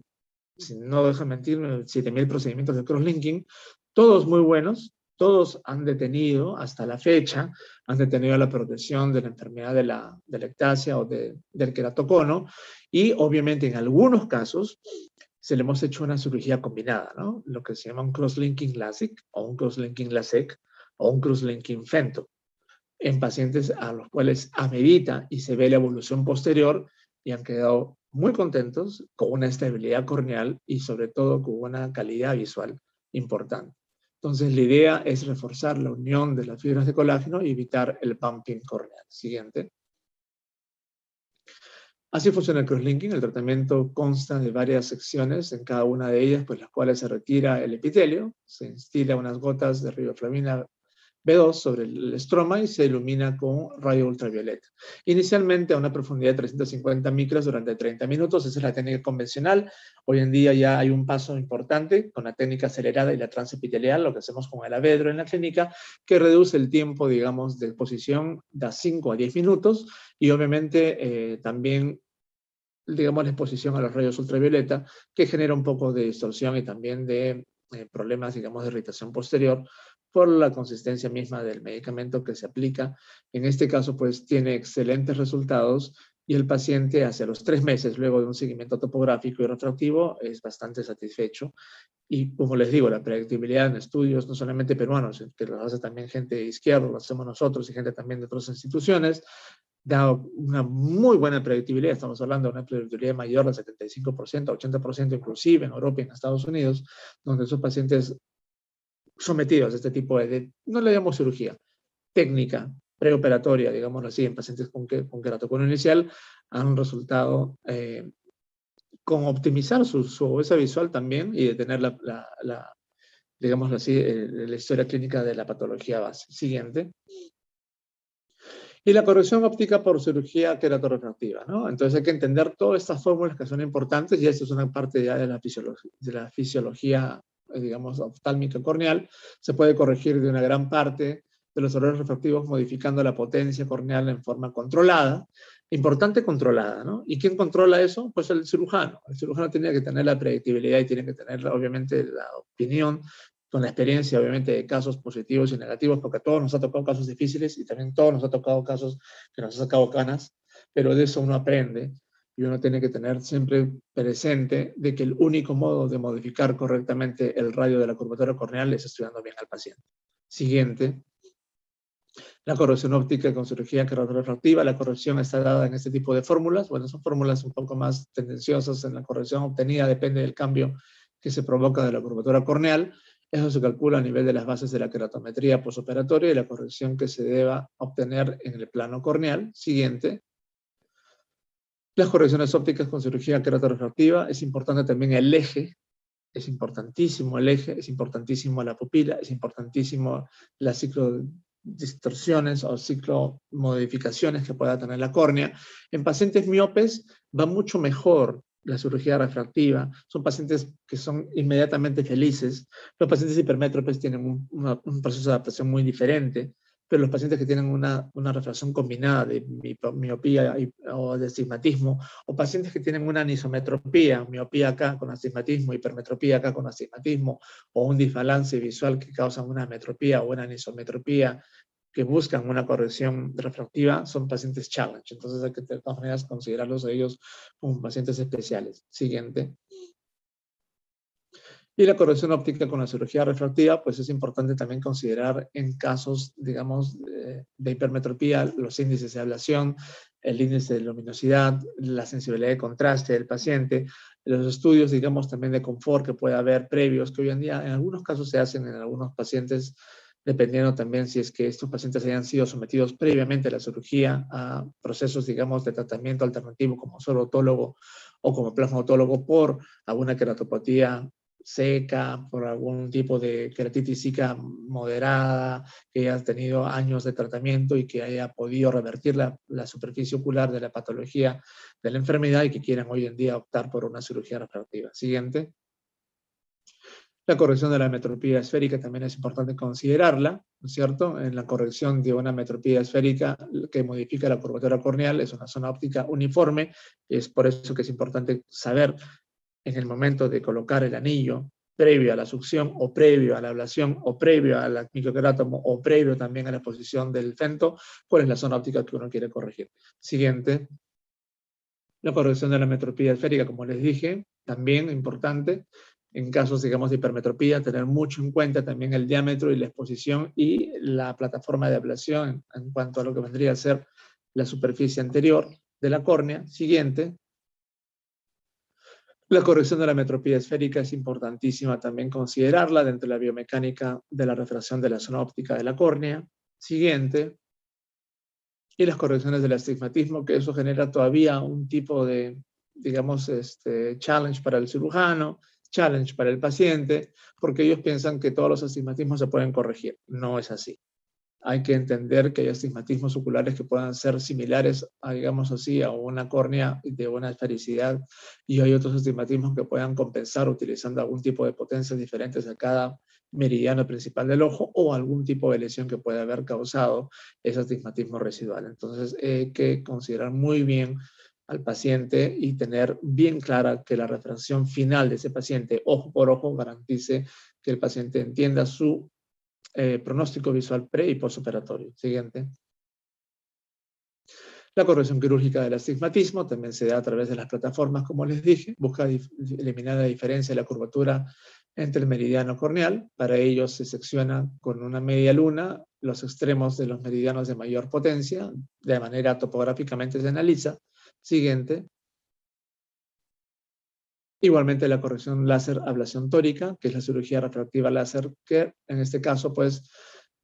si no dejo mentir, 7.000 procedimientos de crosslinking, todos muy buenos. Todos han detenido, hasta la fecha, han detenido la progresión de la enfermedad de la ectasia o del queratocono, y obviamente en algunos casos se le hemos hecho una cirugía combinada, ¿no? Lo que se llama un crosslinking LASIK o un crosslinking LASEK o un crosslinking femto, en pacientes a los cuales amerita y se ve la evolución posterior y han quedado muy contentos con una estabilidad corneal y sobre todo con una calidad visual importante. Entonces, la idea es reforzar la unión de las fibras de colágeno y evitar el bumping corneal. Siguiente. Así funciona el crosslinking. El tratamiento consta de varias secciones, en cada una de ellas, pues las cuales se retira el epitelio, se instila unas gotas de riboflavina B2 sobre el estroma y se ilumina con rayo ultravioleta. Inicialmente a una profundidad de 350 micras durante 30 minutos, esa es la técnica convencional. Hoy en día ya hay un paso importante con la técnica acelerada y la transepitelial, lo que hacemos con el Avedro en la clínica, que reduce el tiempo, digamos, de exposición de 5 a 10 minutos y obviamente también, digamos, la exposición a los rayos ultravioleta, que genera un poco de distorsión y también de problemas, digamos, de irritación posterior por la consistencia misma del medicamento que se aplica. En este caso, pues, tiene excelentes resultados y el paciente, hacia los 3 meses, luego de un seguimiento topográfico y refractivo, es bastante satisfecho. Y como les digo, la predictibilidad en estudios, no solamente peruanos, que lo hace también gente de izquierda, lo hacemos nosotros y gente también de otras instituciones, da una muy buena predictibilidad. Estamos hablando de una predictibilidad mayor del 75%, 80% inclusive en Europa y en Estados Unidos, donde esos pacientes sometidos a este tipo no le llamamos cirugía, técnica preoperatoria, digámoslo así, en pacientes con queratocono inicial, han resultado con optimizar su obesa visual también y de tener digámoslo así, la historia clínica de la patología base. Siguiente. Y la corrección óptica por cirugía queratorefractiva, ¿no? Entonces hay que entender todas estas fórmulas que son importantes y esto es una parte ya de la fisiología, digamos, oftálmica corneal. Se puede corregir de una gran parte de los errores refractivos modificando la potencia corneal en forma controlada. Importante, controlada, ¿no? ¿Y quién controla eso? Pues el cirujano. El cirujano tiene que tener la predictibilidad y tiene que tener, obviamente, la opinión, con la experiencia, obviamente, de casos positivos y negativos, porque a todos nos ha tocado casos difíciles y también a todos nos ha tocado casos que nos ha sacado canas, pero de eso uno aprende y uno tiene que tener siempre presente de que el único modo de modificar correctamente el radio de la curvatura corneal es estudiando bien al paciente. Siguiente. La corrección óptica con cirugía queratorefractiva. La corrección está dada en este tipo de fórmulas. Bueno, son fórmulas un poco más tendenciosas en la corrección obtenida, depende del cambio que se provoca de la curvatura corneal. Eso se calcula a nivel de las bases de la queratometría posoperatoria y la corrección que se deba obtener en el plano corneal. Siguiente. Las correcciones ópticas con cirugía queratorefractiva. Es importante también el eje. Es importantísimo el eje, es importantísimo la pupila, es importantísimo la ciclodistorsiones o ciclomodificaciones que pueda tener la córnea. En pacientes miopes va mucho mejor la cirugía refractiva, son pacientes que son inmediatamente felices. Los pacientes hipermétropes tienen un proceso de adaptación muy diferente, pero los pacientes que tienen una refracción combinada de miopía o de astigmatismo, o pacientes que tienen una anisometropía, miopía acá con astigmatismo, hipermetropía acá con astigmatismo, o un desbalance visual que causa una metropía o una anisometropía, que buscan una corrección refractiva, son pacientes challenge. Entonces hay que de todas maneras considerarlos a ellos como pacientes especiales. Siguiente. Y la corrección óptica con la cirugía refractiva, pues es importante también considerar en casos, digamos, de hipermetropía, los índices de ablación, el índice de luminosidad, la sensibilidad de contraste del paciente, los estudios, digamos, también de confort que puede haber previos, que hoy en día en algunos casos se hacen en algunos pacientes, dependiendo también si es que estos pacientes hayan sido sometidos previamente a la cirugía, a procesos, digamos, de tratamiento alternativo como suero autólogo o como plasma autólogo por alguna queratopatía seca, por algún tipo de queratitis seca moderada, que haya tenido años de tratamiento y que haya podido revertir la superficie ocular de la patología de la enfermedad y que quieran hoy en día optar por una cirugía refractiva. Siguiente. La corrección de la metropía esférica también es importante considerarla, ¿no es cierto? En la corrección de una metropía esférica que modifica la curvatura corneal es una zona óptica uniforme, es por eso que es importante saber en el momento de colocar el anillo, previo a la succión o previo a la ablación o previo al microquerátomo o previo también a la posición del fento, cuál es la zona óptica que uno quiere corregir. Siguiente. La corrección de la metropía esférica, como les dije, también importante. En casos, digamos, de hipermetropía, tener mucho en cuenta también el diámetro y la exposición y la plataforma de ablación en cuanto a lo que vendría a ser la superficie anterior de la córnea. Siguiente. La corrección de la metropía esférica es importantísima también considerarla dentro de la biomecánica de la refracción de la zona óptica de la córnea. Siguiente. Y las correcciones del astigmatismo, que eso genera todavía un tipo de, digamos, challenge para el cirujano, challenge para el paciente, porque ellos piensan que todos los astigmatismos se pueden corregir. No es así. Hay que entender que hay astigmatismos oculares que puedan ser similares, a, digamos así, a una córnea de buena esfericidad, y hay otros astigmatismos que puedan compensar utilizando algún tipo de potencias diferentes a cada meridiano principal del ojo o algún tipo de lesión que pueda haber causado ese astigmatismo residual. Entonces hay que considerar muy bien al paciente y tener bien clara que la refracción final de ese paciente, ojo por ojo, garantice que el paciente entienda su pronóstico visual pre y postoperatorio. Siguiente. La corrección quirúrgica del astigmatismo también se da a través de las plataformas, como les dije, busca eliminar la diferencia de la curvatura entre el meridiano corneal. Para ello se secciona con una media luna los extremos de los meridianos de mayor potencia, de manera topográficamente se analiza. Siguiente. Igualmente la corrección láser ablación tórica, que es la cirugía refractiva láser, que en este caso pues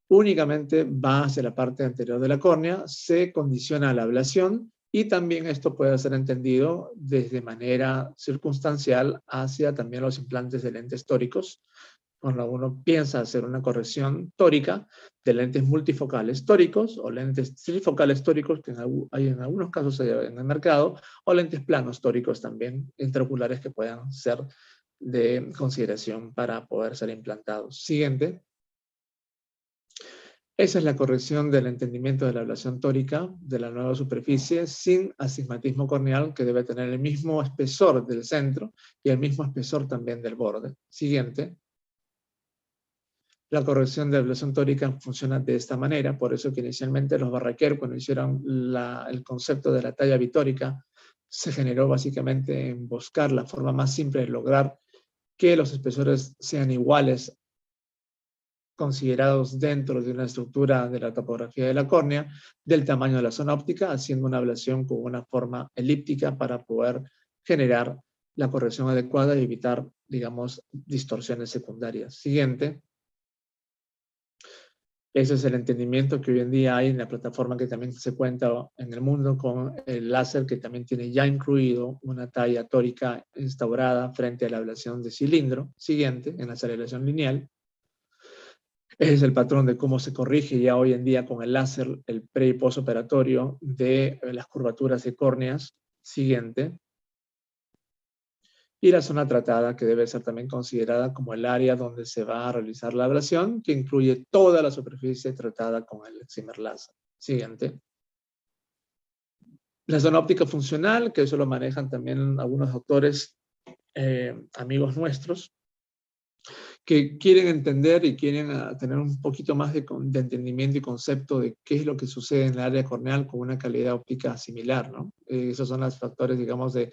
únicamente va hacia la parte anterior de la córnea, se condiciona la ablación y también esto puede ser entendido desde manera circunstancial hacia también los implantes de lentes tóricos. Cuando uno piensa hacer una corrección tórica de lentes multifocales tóricos o lentes trifocales tóricos, que hay en algunos casos en el mercado, o lentes planos tóricos también, intraoculares que puedan ser de consideración para poder ser implantados. Siguiente. Esa es la corrección del entendimiento de la ablación tórica de la nueva superficie sin astigmatismo corneal, que debe tener el mismo espesor del centro y el mismo espesor también del borde. Siguiente. La corrección de ablación tórica funciona de esta manera, por eso que inicialmente los Barraquer, cuando hicieron el concepto de la talla bitórica, se generó básicamente en buscar la forma más simple de lograr que los espesores sean iguales, considerados dentro de una estructura de la topografía de la córnea, del tamaño de la zona óptica, haciendo una ablación con una forma elíptica para poder generar la corrección adecuada y evitar, digamos, distorsiones secundarias. Siguiente. Ese es el entendimiento que hoy en día hay en la plataforma que también se cuenta en el mundo con el láser, que también tiene ya incluido una talla tórica instaurada frente a la ablación de cilindro. Siguiente, en la aceleración lineal. Ese es el patrón de cómo se corrige ya hoy en día con el láser el pre- y postoperatorio de las curvaturas de córneas. Siguiente. y la zona tratada, que debe ser también considerada como el área donde se va a realizar la ablación, que incluye toda la superficie tratada con el excimer láser. Siguiente. La zona óptica funcional, que eso lo manejan también algunos doctores, amigos nuestros, que quieren entender y quieren tener un poquito más de entendimiento y concepto de qué es lo que sucede en el área corneal con una calidad óptica similar, ¿no? Esos son los factores, digamos, de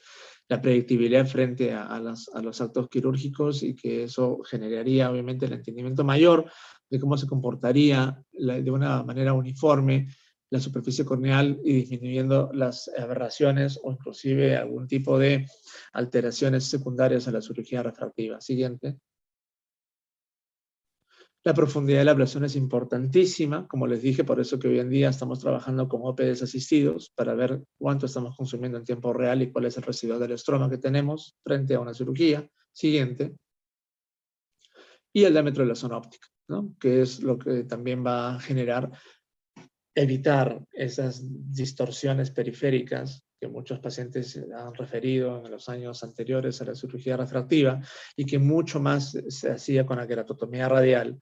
la predictibilidad frente a los actos quirúrgicos, y que eso generaría, obviamente, el entendimiento mayor de cómo se comportaría de una manera uniforme la superficie corneal, y disminuyendo las aberraciones o inclusive algún tipo de alteraciones secundarias a la cirugía refractiva. Siguiente. La profundidad de la ablación es importantísima, como les dije, por eso que hoy en día estamos trabajando con OPDs asistidos para ver cuánto estamos consumiendo en tiempo real y cuál es el residual del estroma que tenemos frente a una cirugía. Siguiente. Y el diámetro de la zona óptica, ¿no? Que es lo que también va a generar, evitar esas distorsiones periféricas que muchos pacientes han referido en los años anteriores a la cirugía refractiva, y que mucho más se hacía con la queratotomía radial,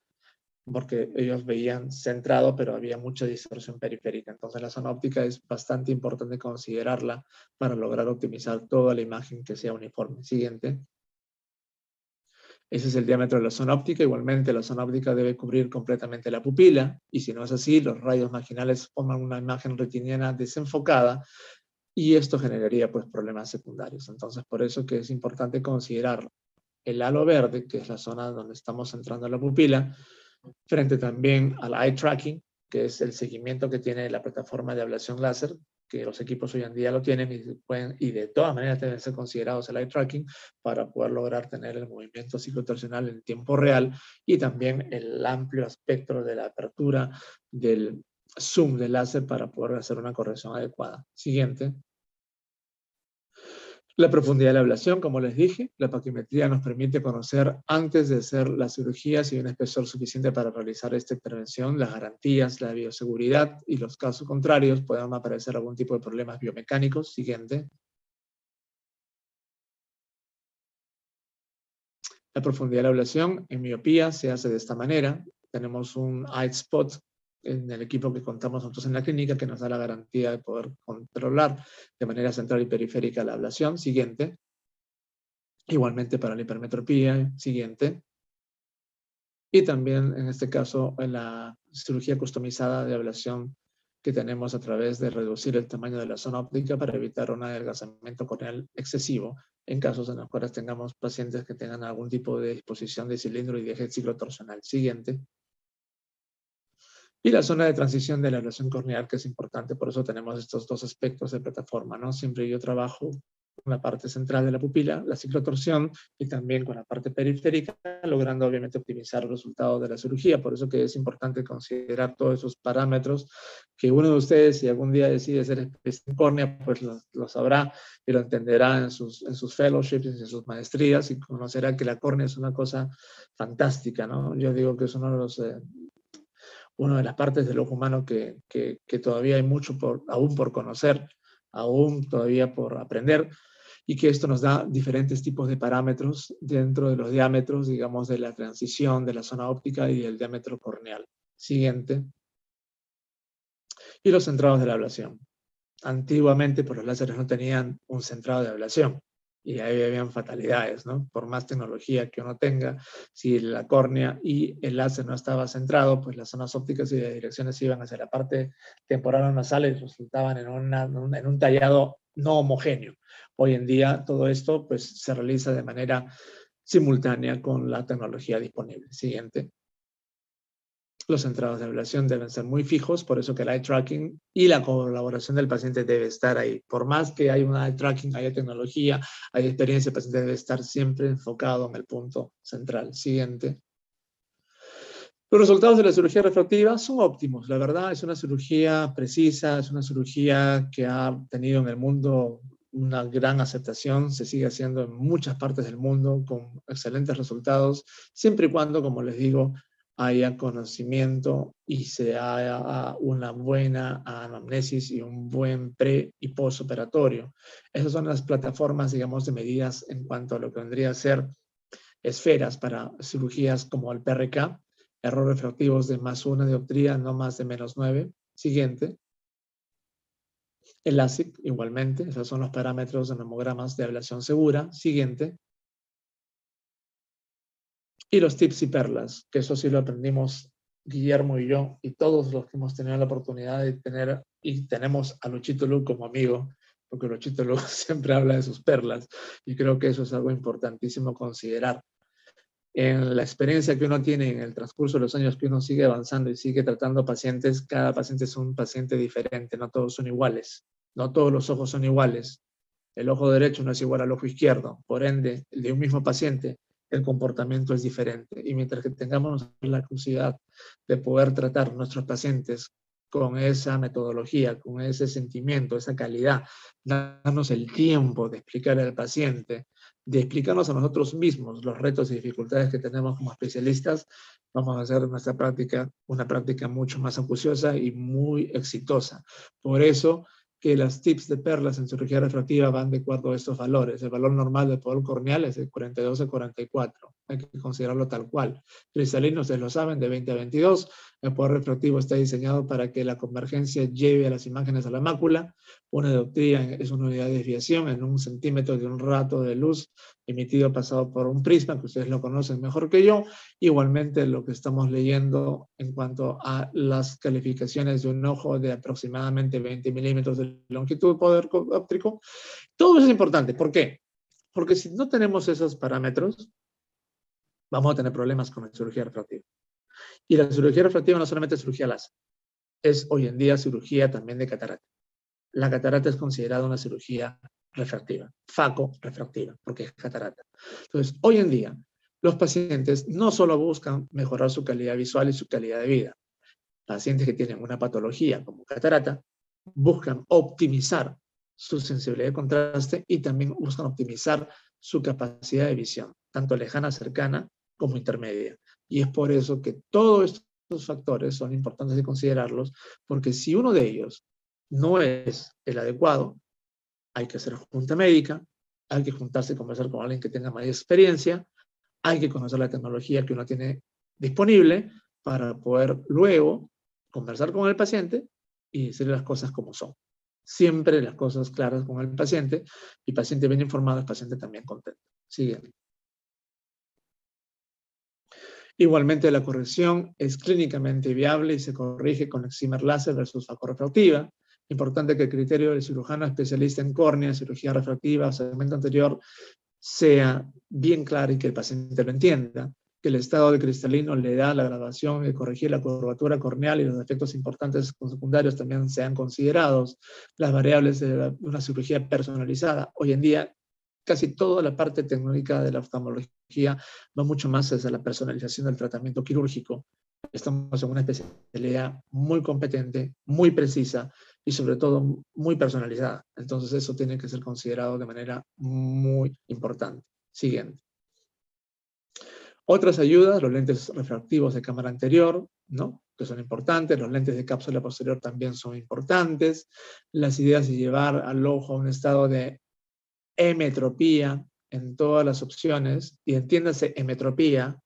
porque ellos veían centrado, pero había mucha distorsión periférica. Entonces la zona óptica es bastante importante considerarla para lograr optimizar toda la imagen que sea uniforme. Siguiente. Ese es el diámetro de la zona óptica. Igualmente, la zona óptica debe cubrir completamente la pupila, y si no es así, los rayos marginales forman una imagen retiniana desenfocada, y esto generaría pues problemas secundarios. Entonces, por eso que es importante considerar el halo verde, que es la zona donde estamos centrando la pupila, frente también al eye tracking, que es el seguimiento que tiene la plataforma de ablación láser, que los equipos hoy en día lo tienen, y de todas maneras deben ser considerados el eye tracking para poder lograr tener el movimiento ciclotorsional en tiempo real, y también el amplio espectro de la apertura del zoom del láser para poder hacer una corrección adecuada. Siguiente. La profundidad de la ablación, como les dije, la paquimetría nos permite conocer antes de hacer la cirugía si hay un espesor suficiente para realizar esta intervención, las garantías, la bioseguridad, y los casos contrarios pueden aparecer algún tipo de problemas biomecánicos. Siguiente. La profundidad de la ablación en miopía se hace de esta manera. Tenemos un eye spot en el equipo que contamos nosotros en la clínica, que nos da la garantía de poder controlar de manera central y periférica la ablación. Siguiente. Igualmente para la hipermetropía. Siguiente. Y también, en este caso, en la cirugía customizada de ablación que tenemos a través de reducir el tamaño de la zona óptica para evitar un adelgazamiento corneal excesivo en casos en los cuales tengamos pacientes que tengan algún tipo de disposición de cilindro y de eje ciclotorsional. Siguiente. Y la zona de transición de la ablación corneal, que es importante, por eso tenemos estos dos aspectos de plataforma, ¿no? Siempre yo trabajo con la parte central de la pupila, la ciclotorsión, y también con la parte periférica, logrando obviamente optimizar los resultados de la cirugía. Por eso que es importante considerar todos esos parámetros, que uno de ustedes, si algún día decide ser especialista en córnea, pues lo sabrá y lo entenderá en sus fellowships, en sus maestrías, y conocerá que la córnea es una cosa fantástica, ¿no? Yo digo que es uno de los... una de las partes del ojo humano que todavía hay mucho aún por conocer, aún todavía por aprender, y que esto nos da diferentes tipos de parámetros dentro de los diámetros, digamos, de la transición de la zona óptica y del diámetro corneal. Siguiente. Y los centrados de la ablación. Antiguamente, pues los láseres no tenían un centrado de ablación, y ahí habían fatalidades, ¿no? Por más tecnología que uno tenga, si la córnea y el láser no estaba centrado, pues las zonas ópticas y las direcciones iban hacia la parte temporal o nasal y resultaban en un tallado no homogéneo. Hoy en día todo esto pues se realiza de manera simultánea con la tecnología disponible. Siguiente. Los centrados de ablación deben ser muy fijos, por eso que el eye tracking y la colaboración del paciente debe estar ahí. Por más que haya un eye tracking, haya tecnología, haya experiencia, el paciente debe estar siempre enfocado en el punto central. Siguiente. Los resultados de la cirugía refractiva son óptimos. La verdad, es una cirugía precisa, es una cirugía que ha tenido en el mundo una gran aceptación, se sigue haciendo en muchas partes del mundo con excelentes resultados, siempre y cuando, como les digo, haya conocimiento y se haga una buena anamnesis y un buen pre y postoperatorio. Esas son las plataformas, digamos, de medidas en cuanto a lo que vendría a ser esferas para cirugías como el PRK, errores refractivos de +1 dioptría, no más de -9. Siguiente. El LASIK, igualmente, esos son los parámetros de mamogramas de ablación segura. Siguiente. Y los tips y perlas, que eso sí lo aprendimos Guillermo y yo, y todos los que hemos tenido la oportunidad de tener, y tenemos a Luchito Lu como amigo, porque Luchito Lu siempre habla de sus perlas, y creo que eso es algo importantísimo considerar. En la experiencia que uno tiene en el transcurso de los años que uno sigue avanzando y sigue tratando pacientes, cada paciente es un paciente diferente, no todos son iguales, no todos los ojos son iguales. El ojo derecho no es igual al ojo izquierdo, por ende, el de un mismo paciente, el comportamiento es diferente. Y mientras que tengamos la curiosidad de poder tratar a nuestros pacientes con esa metodología, con ese sentimiento, esa calidad, darnos el tiempo de explicar al paciente, de explicarnos a nosotros mismos los retos y dificultades que tenemos como especialistas, vamos a hacer nuestra práctica una práctica mucho más acuciosa y muy exitosa. Por eso, que las tips de perlas en cirugía refractiva van de acuerdo a estos valores. El valor normal del poder corneal es de 42 a 44. Hay que considerarlo tal cual. Cristalino, ustedes lo saben, de 20 a 22. El poder refractivo está diseñado para que la convergencia lleve a las imágenes a la mácula. Una dioptría es una unidad de desviación en 1 centímetro de un rato de luz emitido pasado por un prisma, que ustedes lo conocen mejor que yo. Igualmente lo que estamos leyendo en cuanto a las calificaciones de un ojo de aproximadamente 20 milímetros de longitud de poder óptico. Todo eso es importante. ¿Por qué? Porque si no tenemos esos parámetros, vamos a tener problemas con la cirugía refractiva. Y la cirugía refractiva no solamente es cirugía láser, es hoy en día cirugía también de catarata. La catarata es considerada una cirugía refractiva, faco-refractiva, porque es catarata. Entonces, hoy en día, los pacientes no solo buscan mejorar su calidad visual y su calidad de vida. Pacientes que tienen una patología como catarata buscan optimizar su sensibilidad de contraste y también buscan optimizar su capacidad de visión, tanto lejana, cercana como intermedia. Y es por eso que todos estos factores son importantes de considerarlos, porque si uno de ellos no es el adecuado, hay que hacer junta médica, hay que juntarse y conversar con alguien que tenga más experiencia, hay que conocer la tecnología que uno tiene disponible para poder luego conversar con el paciente y decirle las cosas como son. Siempre las cosas claras con el paciente, y paciente bien informado, el paciente también contento. Siguiente. Igualmente, la corrección es clínicamente viable y se corrige con excimer láser versus facorefractiva. Importante que el criterio del cirujano especialista en córnea, cirugía refractiva, segmento anterior, sea bien claro y que el paciente lo entienda. Que el estado de cristalino le da la graduación de corregir la curvatura corneal y los efectos importantes secundarios también sean considerados. Las variables de una cirugía personalizada. Hoy en día, casi toda la parte tecnológica de la oftalmología va mucho más hacia la personalización del tratamiento quirúrgico. Estamos en una especialidad muy competente, muy precisa y sobre todo muy personalizada. Entonces eso tiene que ser considerado de manera muy importante. Siguiente. Otras ayudas, los lentes refractivos de cámara anterior, ¿no?, que son importantes. Los lentes de cápsula posterior también son importantes. Las ideas de llevar al ojo a un estado de emetropía en todas las opciones, y entiéndase emetropía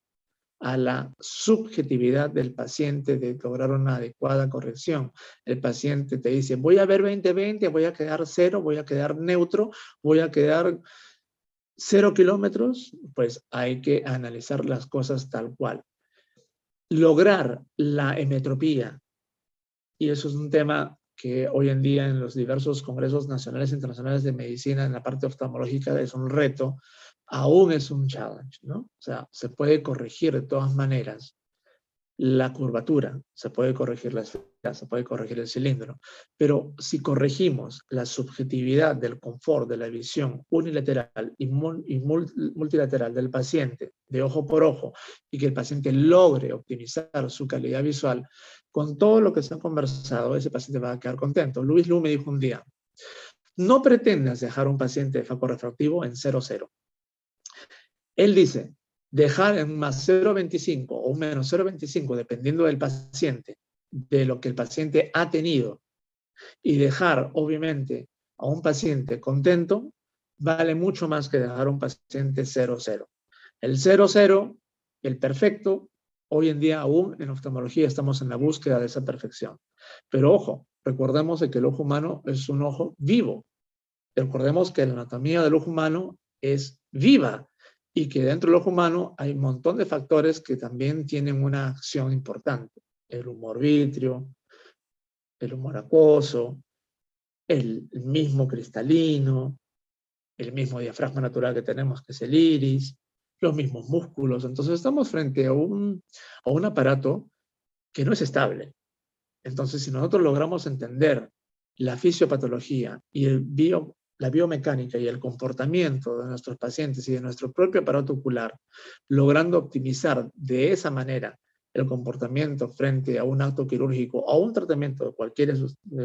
a la subjetividad del paciente de lograr una adecuada corrección. El paciente te dice, voy a ver 20/20, voy a quedar cero, voy a quedar neutro, voy a quedar 0 kilómetros, pues hay que analizar las cosas tal cual. Lograr la emetropía, y eso es un tema que hoy en día en los diversos congresos nacionales e internacionales de medicina en la parte oftalmológica es un reto, aún es un challenge, ¿no? O sea, se puede corregir de todas maneras la curvatura, se puede corregir la esfera, se puede corregir el cilindro, pero si corregimos la subjetividad del confort de la visión unilateral y multilateral del paciente, de ojo por ojo, y que el paciente logre optimizar su calidad visual, con todo lo que se ha conversado, ese paciente va a quedar contento. Luis Lu me dijo un día, no pretendas dejar un paciente de faco refractivo en 0,0. Él dice, dejar en más 0,25 o un menos 0,25, dependiendo del paciente, de lo que el paciente ha tenido, y dejar, obviamente, a un paciente contento, vale mucho más que dejar a un paciente 0,0. El 0,0, el perfecto, hoy en día aún en oftalmología estamos en la búsqueda de esa perfección. Pero ojo, recordemos que el ojo humano es un ojo vivo. Recordemos que la anatomía del ojo humano es viva y que dentro del ojo humano hay un montón de factores que también tienen una acción importante. El humor vítreo, el humor acuoso, el mismo cristalino, el mismo diafragma natural que tenemos, que es el iris, los mismos músculos. Entonces estamos frente a un aparato que no es estable. Entonces, si nosotros logramos entender la fisiopatología y la biomecánica y el comportamiento de nuestros pacientes y de nuestro propio aparato ocular, logrando optimizar de esa manera el comportamiento frente a un acto quirúrgico o a un tratamiento de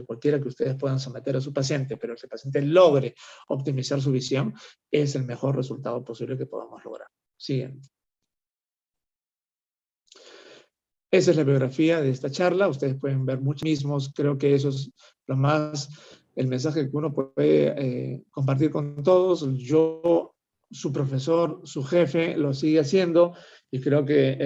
cualquiera que ustedes puedan someter a su paciente, pero que el paciente logre optimizar su visión, es el mejor resultado posible que podamos lograr. Siguiente. Esa es la biografía de esta charla. Ustedes pueden ver muchos mismos. Creo que eso es lo más, el mensaje que uno puede compartir con todos. Yo, su profesor, su jefe, lo sigue haciendo y creo que